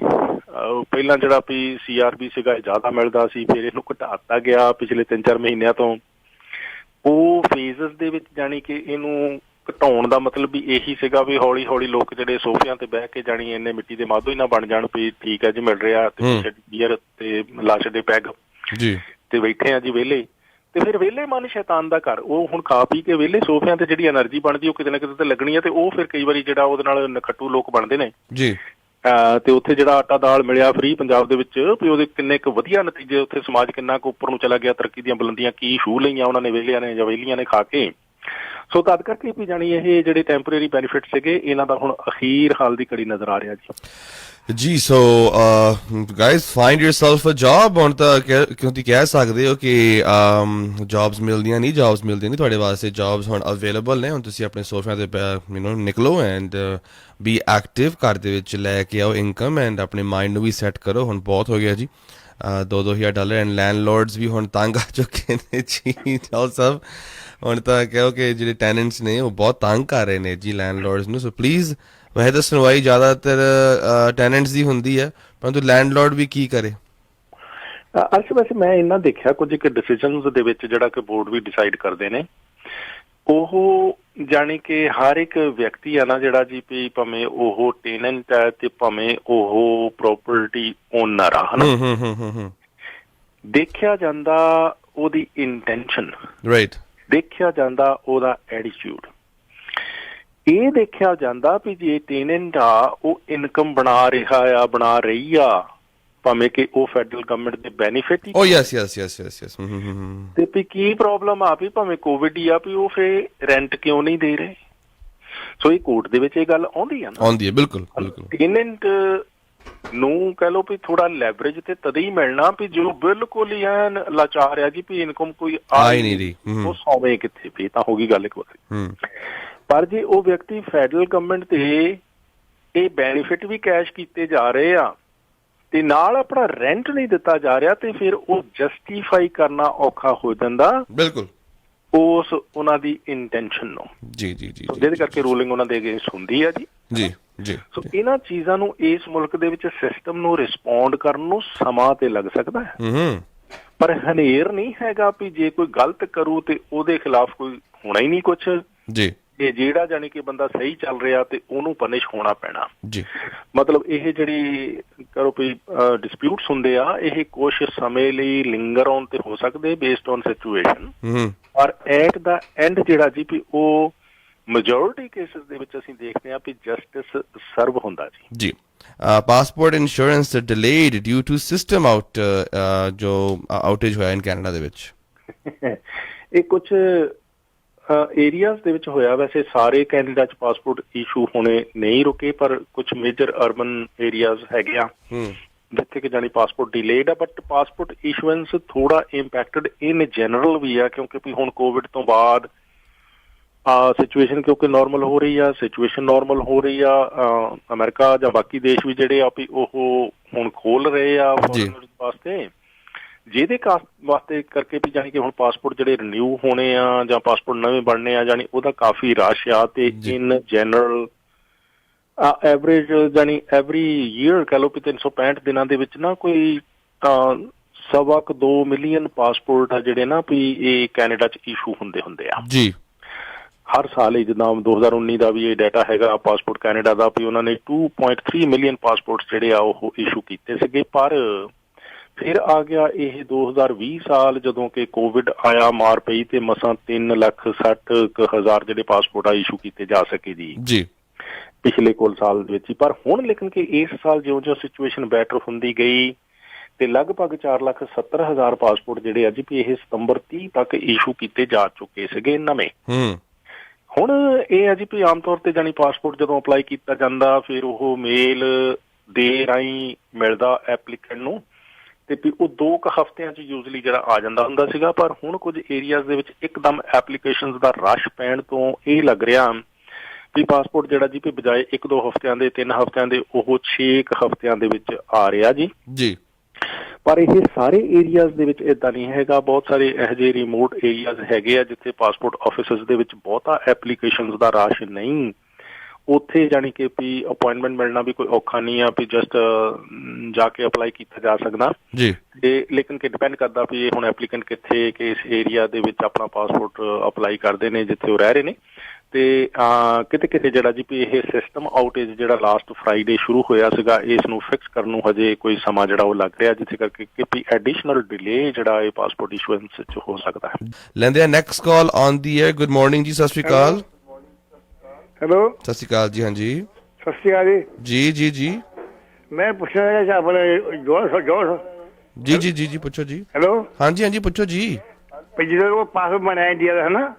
ਪਹਿਲਾਂ ਜਿਹੜਾ ਵੀ CRB ਸੀਗਾ ਇਹ ਜ਼ਿਆਦਾ ਮਿਲਦਾ ਸੀ ਫਿਰ ਇਹਨੂੰ ਘਟਾਤਾ ਗਿਆ ਪਿਛਲੇ 3-4 ਮਹੀਨਿਆਂ ਤੋਂ ਉਹ ਫੇਜ਼ਸ ਦੇ ਵਿੱਚ ਜਾਣੀ ਕਿ ਇਹਨੂੰ ਘਟਾਉਣ ਦਾ ਮਤਲਬ ਵੀ ਇਹੀ ਸੀਗਾ ਵੀ ਹੌਲੀ ਹੌਲੀ ਲੋਕ ਜਿਹੜੇ ਸੋਫਿਆਂ ਤੇ ਬਹਿ ਕੇ ਜਾਣੀ ਇੰਨੇ ਮਿੱਟੀ ਦੇ ਮਾਧੋ ਹੀ ਨਾ ਬਣ ਜਾਣ ਵੀ ਠੀਕ ਹੈ ਜੀ ਮਿਲ ਰਿਹਾ ਤੇ ਬੀਅਰ ਤੇ ਲਾਸ਼ ਦੇ ਪੈਗ ਜੀ ਤੇ ਬੈਠੇ ਆ ਜੀ ਵਿਹਲੇ ਤੇ ਫਿਰ ਵਿਹਲੇ ਮਨ ਸ਼ੈਤਾਨ ਦਾ ਘਰ ਉਹ ਹੁਣ ਖਾ ਪੀ ਕੇ ਵਿਹਲੇ ਸੋਫਿਆਂ ਤੇ ਜਿਹੜੀ ਐਨਰਜੀ ਬਣਦੀ ਉਹ ਕਿਤੇ ਨਾ ਕਿਤੇ ਤੇ ਲੱਗਣੀ ਹੈ ਤੇ ਉਹ ਫਿਰ ਕਈ ਵਾਰੀ ਜਿਹੜਾ ਉਹਦੇ ਨਾਲ ਨਖੱਟੂ ਲੋਕ ਬਣਦੇ ਨੇ ਜੀ ਤੇ ਉੱਥੇ ਜਿਹੜਾ ਆਟਾ ਦਾਲ ਮਿਲਿਆ ਫ੍ਰੀ ਪੰਜਾਬ ਦੇ ਵਿੱਚ ਵੀ ਉਹਦੇ ਕਿੰਨੇ ਕੁ ਵਧੀਆ ਨਤੀਜੇ ਉੱਥੇ ਸਮਾਜ ਕਿੰਨਾ ਕੁ ਉੱਪਰ ਨੂੰ ਚਲਾ ਗਿਆ ਤਰੱਕੀ ਦੀਆਂ ਬੁਲੰਦੀਆਂ ਕੀ ਛੂਹ ਲਈਆਂ ਉਹਨਾਂ ਨੇ ਵਿਹਲਿਆਂ ਨੇ ਜਾਂ ਵਿਹਲੀਆਂ ਨੇ ਖਾ ਕੇ। ਸੋ ਤਦ ਕਰਕੇ ਵੀ ਜਾਣੀ ਇਹ ਜਿਹੜੇ ਟੈਂਪਰੇਰੀ ਬੈਨੀਫਿਟ ਸੀਗੇ ਇਹਨਾਂ ਦਾ ਹੁਣ ਅਖੀਰ ਹਾਲ ਦੀ ਘੜੀ ਨਜ਼ਰ ਆ ਰਿਹਾ ਜੀ। So guys find yourself a job ਹੁਣ ਤਾਂ ਕਿਉਂਕਿ ਕਹਿ ਸਕਦੇ ਹੋ ਕਿ ਜੌਬਸ ਮਿਲਦੀਆਂ ਨਹੀਂ ਤੁਹਾਡੇ ਵਾਸਤੇ ਜੌਬਸ ਹੁਣ ਅਵੇਲੇਬਲ ਨੇ ਹੁਣ ਤੁਸੀਂ ਆਪਣੇ ਸੋਫਿਆਂ ਤੇ ਨਿਕਲੋ ਐਂਡ ਬੀ ਐਕਟਿਵ ਘਰ ਦੇ ਵਿੱਚ ਲੈ ਕੇ ਆਓ ਇਨਕਮ ਐਂਡ ਆਪਣੇ ਮਾਈਂਡ ਨੂੰ ਵੀ ਸੈੱਟ ਕਰੋ ਹੁਣ ਬਹੁਤ ਹੋ ਗਿਆ ਜੀ $2,000 ਐਂਡ ਲੈਂਡਲੋਰਡਸ ਵੀ ਹੁਣ ਤੰਗ ਆ ਚੁੱਕੇ ਨੇ ਜੀ ਜੌਲ ਸਾਹਿਬ ਹੁਣ ਤਾਂ ਕਹੋ ਕਿ ਜਿਹੜੇ ਟੈਨੈਂਟਸ ਨੇ ਉਹ ਬਹੁਤ ਤੰਗ ਕਰ ਰਹੇ ਨੇ ਜੀ ਲੈਂਡਲੋਰਡਸ ਨੂੰ। ਸੋ ਪਲੀਜ਼ ਵੈਸੇ ਤਾਂ ਸੁਣਵਾਈ ਜ਼ਿਆਦਾਤਰ ਟੈਨੈਂਟਸ ਦੀ ਹੁੰਦੀ ਹੈ, ਪਰੰਤੂ ਲੈਂਡਲੋਰਡ ਵੀ ਕੀ ਕਰੇ। ਅਰਸ਼ ਵੈਸੇ ਮੈਂ ਇਹਨਾਂ ਦੇਖਿਆ ਕੁਝ ਇੱਕ ਡਿਸੀਜਨਸ ਦੇ ਵਿੱਚ ਜਿਹੜਾ ਕਿ ਬੋਰਡ ਵੀ ਡਿਸਾਈਡ ਕਰਦੇ ਨੇ, ਉਹ ਜਾਣੀ ਕਿ ਹਰ ਇੱਕ ਵਿਅਕਤੀ ਆ ਨਾ ਜਿਹੜਾ ਜੀ ਵੀ ਭਾਵੇਂ ਉਹ ਟੈਨੈਂਟ ਹੈ ਤੇ ਭਾਵੇਂ ਉਹ ਪ੍ਰੋਪਰਟੀ ਓਨਰ ਆ, ਹਨਾ, ਦੇਖਿਆ ਜਾਂਦਾ ਉਹਦੀ ਇੰਟੈਂਸ਼ਨ, ਰਾਈਟ, ਦੇਖਿਆ ਜਾਂਦਾ ਉਹਦਾ ਐਟੀਟਿਊਡ, ਇਹ ਦੇਖਿਆ ਜਾਂਦਾ ਵੀ ਜੇ ਟੈਨੈਂਟ ਆ ਉਹ ਇਨਕਮ ਬਣਾ ਰਹੀ ਆ ਭਾਵੇਂ ਕਿ ਉਹ ਫੈਡਰਲ ਗਵਰਨਮੈਂਟ ਦੇ ਬੈਨੀਫਿਟ ਹੀ, ਯੈਸ ਤੇ ਵੀ ਕੀ ਪ੍ਰੋਬਲਮ ਆ ਵੀ ਭਾਵੇਂ ਕੋਵਿਡ ਹੀ ਆ ਵੀ ਉਹ ਫੇਰ ਰੈਂਟ ਕਿਉਂ ਨਹੀਂ ਦੇ ਰਹੇ। ਸੋ ਇਹ ਕੋਰਟ ਦੇ ਵਿੱਚ ਇਹ ਗੱਲ ਆਉਂਦੀ ਆ ਨਾ, ਆਉਂਦੀ ਹੈ, ਬਿਲਕੁਲ। ਟੈਨੈਂਟ ਨੂੰ ਕਹਿ ਲਓ ਵੀ ਥੋੜਾ ਲੈਵਰੇਜ ਤੇ ਤਦ ਹੀ ਮਿਲਣਾ ਵੀ ਜੋ ਬਿਲਕੁਲ ਹੀ ਐਨ ਲਾਚਾਰ ਆ ਜੀ ਵੀ ਇਨਕਮ ਕੋਈ ਆ ਹੀ ਨਹੀਂ ਰਹੀ, ਉਹ ਸੌਵੇਂ ਕਿੱਥੇ, ਵੀ ਤਾਂ ਹੋ ਗਈ ਗੱਲ ਇੱਕ ਵਾਰੀ। ਪਰ ਜੇ ਉਹ ਵਿਅਕਤੀ ਫੈਡਰਲ ਗਵਰਨਮੈਂਟ ਤੇ ਇਹ ਬੈਨੀਫਿਟ ਵੀ ਕੈਸ਼ ਕੀਤੇ ਜਾ ਰਹੇ ਆ ਤੇ ਨਾਲ ਆਪਣਾ ਰੈਂਟ ਨਹੀਂ ਦਿੱਤਾ ਜਾ ਰਿਹਾ, ਤੇ ਫਿਰ ਉਹ ਜਸਟੀਫਾਈ ਕਰਨਾ ਔਖਾ ਹੋ ਜਾਂਦਾ, ਬਿਲਕੁਲ, ਉਸ ਉਹਨਾਂ ਦੀ ਇੰਟੈਂਸ਼ਨ ਨੂੰ। ਜੀ, ਜਿਹਦੇ ਕਰਕੇ ਰੂਲਿੰਗ ਉਹਨਾਂ ਦੇ ਅਗੇਂਸਟ ਹੁੰਦੀ ਆ ਜੀ। ਸੋ ਇਹਨਾਂ ਚੀਜ਼ਾਂ ਨੂੰ ਇਸ ਮੁਲਕ ਦੇ ਵਿੱਚ ਸਿਸਟਮ ਨੂੰ ਰਿਸਪੌਂਡ ਕਰਨ ਨੂੰ ਸਮਾਂ ਤੇ ਲੱਗ ਸਕਦਾ ਹੈ, ਪਰ ਹਨੇਰ ਨਹੀਂ ਹੈਗਾ ਵੀ ਜੇ ਕੋਈ ਗਲਤ ਕਰੂ ਤੇ ਉਹਦੇ ਖਿਲਾਫ ਕੋਈ ਹੋਣਾ ਹੀ ਨਹੀਂ ਕੁਛ ਜੀ। ਤੇ ਜਿਹੜਾ ਜਾਣੀ ਕਿ ਬੰਦਾ ਸਹੀ ਚੱਲ ਰਿਹਾ ਤੇ ਉਹਨੂੰ ਪਨਿਸ਼ ਹੋਣਾ ਪੈਣਾ ਜੀ। ਮਤਲਬ ਇਹ ਜਿਹੜੀ ਕਰੋ ਵੀ ਡਿਸਪਿਊਟਸ ਹੁੰਦੇ ਆ, ਇਹ ਕੁਛ ਸਮੇਂ ਲਈ ਲਿੰਗਰ ਔਨ ਤੇ ਹੋ ਸਕਦੇ ਬੇਸਡ ਔਨ ਸਿਚੁਏਸ਼ਨ, ਪਰ ਐਟ ਦਾ ਐਂਡ ਜਿਹੜਾ ਜੀ ਵੀ ਉਹ ਮੈਜੋਰਿਟੀ ਕੇਸਿਸ ਦੇ ਵਿੱਚ ਅਸੀਂ ਦੇਖਦੇ ਹਾਂ ਵੀ ਜਸਟਿਸ ਸਰਵ ਹੁੰਦਾ ਜੀ। Passport insurance delayed due to system ਜੋ ਆਊਟੇਜ ਹੋਇਆ ਇਨ ਕੈਨੇਡਾ ਦੇ ਵਿੱਚ। ਇਹ ਕੁਛ ਏਰੀਆਜ਼ ਦੇ ਵਿੱਚ ਹੋਇਆ, ਵੈਸੇ ਸਾਰੇ ਕੈਨੇਡਾ 'ਚ ਪਾਸਪੋਰਟ ਇਸ਼ੂ ਹੋਣੇ ਨਹੀਂ ਰੁਕੇ, ਪਰ ਕੁਛ ਮੇਜਰ ਅਰਬਨ ਏਰੀਆਜ਼ ਹੈਗੇ ਆ ਜਿੱਥੇ ਕਿ ਜਾਣੀ ਪਾਸਪੋਰਟ ਡਿਲੇਡ ਆ, ਬਟ ਪਾਸਪੋਰਟ ਇਸ਼ੂਐਂਸ ਥੋੜਾ ਇੰਪੈਕਟਡ ਇਨ ਜਨਰਲ ਵੀ ਆ, ਕਿਉਂਕਿ ਵੀ ਹੁਣ ਕੋਵਿਡ ਤੋਂ ਬਾਅਦ ਸਿਚੁਏਸ਼ਨ ਕਿਉਂਕਿ ਨੋਰਮਲ ਹੋ ਰਹੀ ਆ, ਅਮਰੀਕਾ ਜਾਂ ਬਾਕੀ ਦੇਸ਼ ਵੀ ਜਿਹੜੇ ਆ ਵੀ ਉਹ ਹੁਣ ਖੋਲ ਰਹੇ ਆ ਫੋਰਨਰਸ ਵਾਸਤੇ, ਜਿਹਦੇ ਵਾਸਤੇ ਕਰਕੇ ਵੀ ਜਾਣੀ ਕਿ ਹੁਣ ਪਾਸਪੋਰਟ ਜਿਹੜੇ ਰਿਨਿਊ ਹੋਣੇ ਆ ਜਾਂ ਪਾਸਪੋਰਟ ਨਵੇਂ ਬਣਨੇ ਆ, ਜਾਣੀ ਉਹਦਾ ਕਾਫੀ ਰਸ਼ ਆ। ਤੇ ਇਨ ਜਨਰਲ ਐਵਰੇਜ ਜਾਣੀ ਐਵਰੀ ਈਅਰ ਕਹਿ ਲਓ ਵੀ 365 ਦਿਨਾਂ ਦੇ ਵਿੱਚ ਨਾ ਕੋਈ 2.25 ਮਿਲੀਅਨ ਪਾਸਪੋਰਟ ਆ ਜਿਹੜੇ ਨਾ ਵੀ ਇਹ ਕੈਨੇਡਾ 'ਚ ਇਸ਼ੂ ਹੁੰਦੇ ਆ ਜੀ ਹਰ ਸਾਲ ਹੀ। ਜਿੱਦਾਂ 2019 ਦਾ ਵੀ ਇਹ ਡਾਟਾ ਹੈਗਾ ਪਾਸਪੋਰਟ ਕੈਨੇਡਾ ਦਾ ਵੀ ਉਹਨਾਂ ਨੇ 2.3 ਮਿਲੀਅਨ ਪਾਸਪੋਰਟ ਜਿਹੜੇ ਆ ਉਹ ਇਸ਼ੂ ਕੀਤੇ ਸੀਗੇ, ਪਰ ਫਿਰ ਆ ਗਿਆ ਇਹ 2020 ਸਾਲ ਜਦੋਂ ਕਿ ਕੋਵਿਡ ਆਇਆ, ਮਾਰ ਪਈ, ਤੇ ਮਸਾਂ 3,60,000 ਜਿਹੜੇ ਪਾਸਪੋਰਟ ਆ ਇਸ਼ੂ ਕੀਤੇ ਜਾ ਸਕੇ ਜੀ ਪਿਛਲੇ ਕੁੱਲ ਸਾਲ ਦੇ ਵਿੱਚ ਹੀ। ਪਰ ਹੁਣ ਲੇਕਿਨ ਕਿ ਇਸ ਸਾਲ ਜਿਉਂ ਸਿਚੁਏਸ਼ਨ ਬੈਟਰ ਹੁੰਦੀ ਗਈ ਤੇ ਲਗਭਗ 4,70,000 ਪਾਸਪੋਰਟ ਜਿਹੜੇ ਅੱਜ ਵੀ ਇਹ ਸਤੰਬਰ 30 ਤੱਕ ਇਸ਼ੂ ਕੀਤੇ ਜਾ ਚੁੱਕੇ ਸੀਗੇ ਨਵੇਂ। ਹੁਣ ਇਹ ਆ ਜੀ ਵੀ ਆਮ ਤੌਰ ਤੇ ਜਾਣੀ ਪਾਸਪੋਰਟ ਜਦੋਂ ਅਪਲਾਈ ਕੀਤਾ ਜਾਂਦਾ ਫਿਰ ਉਹ ਮੇਲ ਦੇ ਰਾਹੀਂ ਮਿਲਦਾ ਐਪਲੀਕੈਂਟ ਨੂੰ, ਤੇ ਵੀ ਉਹ 2 ਕੁ ਹਫ਼ਤਿਆਂ 'ਚ ਯੂਜ਼ਲੀ ਜਿਹੜਾ ਆ ਜਾਂਦਾ ਹੁੰਦਾ ਸੀਗਾ। ਪਰ ਹੁਣ ਕੁਝ ਏਰੀਆਜ਼ ਦੇ ਵਿੱਚ ਇੱਕਦਮ ਐਪਲੀਕੇਸ਼ਨਸ ਦਾ ਰਸ਼ ਪੈਣ ਤੋਂ ਇਹ ਲੱਗ ਰਿਹਾ ਵੀ ਪਾਸਪੋਰਟ ਜਿਹੜਾ ਜੀ ਵੀ ਬਜਾਏ 1-2 ਹਫ਼ਤਿਆਂ ਦੇ 3 ਹਫ਼ਤਿਆਂ ਦੇ ਉਹ 6 ਹਫ਼ਤਿਆਂ ਦੇ ਵਿੱਚ ਆ ਰਿਹਾ ਜੀ। ਪਰ ਇਹ ਸਾਰੇ ਏਰੀਆਜ਼ ਦੇ ਵਿੱਚ ਏਦਾਂ ਨਹੀਂ ਹੈਗਾ, ਬਹੁਤ ਸਾਰੇ ਇਹੋ ਜਿਹੇ ਰਿਮੋਟ ਏਰੀਆਜ਼ ਹੈਗੇ ਆ ਜਿੱਥੇ ਪਾਸਪੋਰਟ ਆਫਿਸਿਸ ਦੇ ਵਿੱਚ ਬਹੁਤਾ ਐਪਲੀਕੇਸ਼ਨਸ ਦਾ ਰਸ਼ ਨਹੀਂ, ਉੱਥੇ ਜਾਣੀ ਕਿ ਵੀ ਅਪੁਆਇੰਟਮੈਂਟ ਮਿਲਣਾ ਵੀ ਕੋਈ ਔਖਾ ਨਹੀਂ ਆ, ਵੀ ਜਸਟ ਜਾ ਕੇ ਅਪਲਾਈ ਕੀਤਾ ਜਾ ਸਕਦਾ ਜੀ। ਤੇ ਲੇਕਿਨ ਕਿ ਡਿਪੈਂਡ ਕਰਦਾ ਵੀ ਇਹ ਹੁਣ ਐਪਲੀਕੈਂਟ ਕਿੱਥੇ ਕਿਸ ਏਰੀਆ ਦੇ ਵਿੱਚ ਆਪਣਾ ਪਾਸਪੋਰਟ ਅਪਲਾਈ ਕਰਦੇ ਨੇ ਜਿੱਥੇ ਉਹ ਰਹਿ ਰਹੇ ਨੇ। ਤੇ ਕਿਤੇ ਜਿਹੜਾ ਜੀ ਵੀ ਇਹ ਸਿਸਟਮ ਆਊਟੇਜ ਜਿਹੜਾ ਲਾਸਟ ਫਰਾਈਡੇ ਸ਼ੁਰੂ ਹੋਇਆ ਸੀਗਾ, ਇਸ ਨੂੰ ਫਿਕਸ ਕਰਨ ਨੂੰ ਹਜੇ ਕੋਈ ਸਮਾਂ ਜਿਹੜਾ ਉਹ ਲੱਗ ਰਿਹਾ, ਜਿੱਥੇ ਕਰਕੇ ਕਿ ਵੀ ਐਡੀਸ਼ਨਲ ਡਿਲੇ ਜਿਹੜਾ ਇਹ ਪਾਸਪੋਰਟ ਇਸ਼ੂਐਂਸ 'ਚ ਹੋ ਸਕਦਾ ਹੈ। ਲੈਂਦੇ ਆ next call on the air. Good morning ਜੀ, ਸਤਿ ਸ਼੍ਰੀ ਅਕਾਲ। ਹੈਲੋ, ਸਤਿ ਸ਼੍ਰੀ ਅਕਾਲ ਜੀ। ਹਾਂਜੀ ਸਤਿ ਸ਼੍ਰੀ ਅਕਾਲ ਜੀ। ਜੀ ਮੈਂ ਪੁੱਛਣਾ ਕਿ ਆਪਣੇ ਜੀ ਪੁੱਛੋ ਜੀ। ਹੈਲੋ, ਹਾਂਜੀ ਪੁੱਛੋ ਜੀ। ਜਦੋਂ ਉਹ ਪਾਸਪੋਰਟ ਬਣਾਇਆ ਇੰਡੀਆ ਦਾ, ਹਨਾ,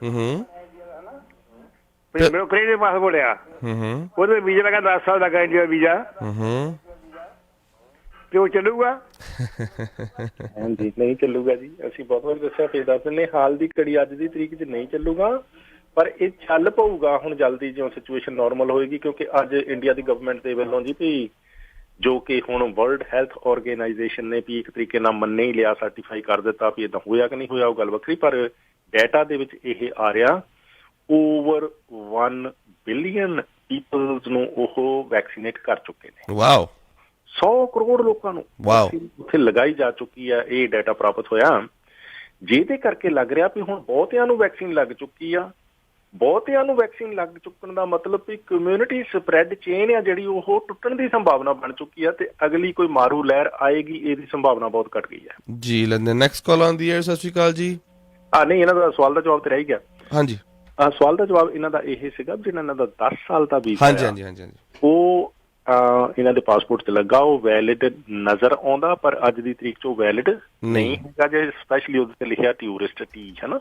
ਮੇਰੇ ਕੋਲ ਦੇ ਪਾਸਪੋਰਟ ਆ, ਉਹਦੇ ਵੀਜ਼ਾ ਲਗਾ 10 ਸਾਲ ਲੱਗਾ ਇੰਡੀਆ ਵੀਜ਼ਾ, ਤੇ ਉਹ ਚੱਲੂਗਾ? ਹਾਂਜੀ ਨਹੀਂ ਚੱਲੂਗਾ ਜੀ, ਅਸੀਂ ਬਹੁਤ ਵਾਰ ਦੱਸਿਆ, ਫਿਰ ਦੱਸ ਦਿੰਦੇ ਹਾਲ ਦੀ ਘੜੀ ਅੱਜ ਦੀ ਤਰੀਕ 'ਚ ਨਹੀਂ ਚੱਲੂਗਾ, ਪਰ ਇਹ ਚੱਲ ਪਊਗਾ ਹੁਣ ਜਲਦੀ ਜਿਉਂ ਸਿਚੁਏਸ਼ਨ ਨੋਰਮਲ ਹੋਏਗੀ। ਕਿਉਂਕਿ ਅੱਜ ਇੰਡੀਆ ਦੀ ਗਵਰਨਮੈਂਟ ਦੇ ਵੱਲੋਂ ਜੀ ਵੀ ਜੋ ਕਿ ਹੁਣ ਵਰਲਡ ਹੈਲਥ ਆਰਗੇਨਾਈਜੇਸ਼ਨ ਨੇ ਵੀ ਇੱਕ ਤਰੀਕੇ ਨਾਲ ਮੰਨ ਹੀ ਲਿਆ, ਸਰਟੀਫਾਈ ਕਰ ਦਿੱਤਾ ਵੀ ਏਦਾਂ ਹੋਇਆ ਕਿ ਨਹੀਂ ਹੋਇਆ ਉਹ ਗੱਲ ਵੱਖਰੀ, ਪਰ ਡਾਟਾ ਦੇ ਵਿੱਚ ਇਹ ਆ ਰਿਹਾ ਓਵਰ 1 ਬਿਲੀਅਨ ਪੀਪਲਸ ਨੂੰ ਉਹ ਵੈਕਸੀਨੇਟ ਕਰ ਚੁੱਕੇ ਨੇ। ਵਾਓ 100 ਕਰੋੜ ਲੋਕਾਂ ਨੂੰ ਉੱਥੇ ਲਗਾਈ ਜਾ ਚੁੱਕੀ ਆ। ਇਹ ਡਾਟਾ ਪ੍ਰਾਪਤ ਹੋਇਆ, ਜਿਹਦੇ ਕਰਕੇ ਲੱਗ ਰਿਹਾ ਵੀ ਹੁਣ ਬਹੁਤਿਆਂ ਨੂੰ ਵੈਕਸੀਨ ਲੱਗ ਚੁੱਕੀ ਆ। ਬਹੁਤਿਆਂ ਨੂੰ ਵੈਕਸੀਨ ਲੱਗ ਚੁੱਕਣ ਦਾ ਮਤਲਬ ਵੀ ਕਮਿਊਨਿਟੀ ਸਪਰੈਡ ਚੇਨ ਆ ਜਿਹੜੀ ਉਹ ਟੁੱਟਣ ਦੀ ਸੰਭਾਵਨਾ ਬਣ ਚੁੱਕੀ ਆ ਤੇ ਅਗਲੀ ਕੋਈ ਮਾਰੂ ਲਹਿਰ ਆਏਗੀ ਇਹਦੀ ਸੰਭਾਵਨਾ ਬਹੁਤ ਘਟ ਗਈ ਹੈ ਜੀ। ਲੈਂਦੇ next call on the air. Sat Sri ਅਕਾਲ ਜੀ। ਨਹੀਂ, ਇਹਨਾਂ ਦਾ ਸਵਾਲ ਦਾ ਜਵਾਬ ਤੇ ਰਹਿ ਗਿਆ। ਹਾਂਜੀ, ਸਵਾਲ ਦਾ ਜਵਾਬ ਇਹਨਾਂ ਦਾ ਇਹ ਸੀਗਾ ਜਿਹੜਾ ਇਹਨਾਂ ਦਾ 10 ਸਾਲ ਦਾ ਵੀਜ਼ਾ ਹਾਂਜੀ ਹਾਂਜੀ ਹਾਂਜੀ ਹਾਂਜੀ ਉਹ ਇਹਨਾਂ ਦੇ ਪਾਸਪੋਰਟ ਤੇ ਲੱਗਾ, ਉਹ ਵੈਲਿਡ ਨਜ਼ਰ ਆਉਂਦਾ, ਪਰ ਅੱਜ ਦੀ ਤਰੀਕ 'ਚ ਉਹ ਵੈਲਿਡ ਨਹੀਂ ਹੈਗਾ। ਜੇ ਸਪੈਸ਼ਲੀ ਉਹਦੇ ਤੇ ਲਿਖਿਆ ਟੂਰਿਸਟ ਟੀ ਹੈ ਨਾ,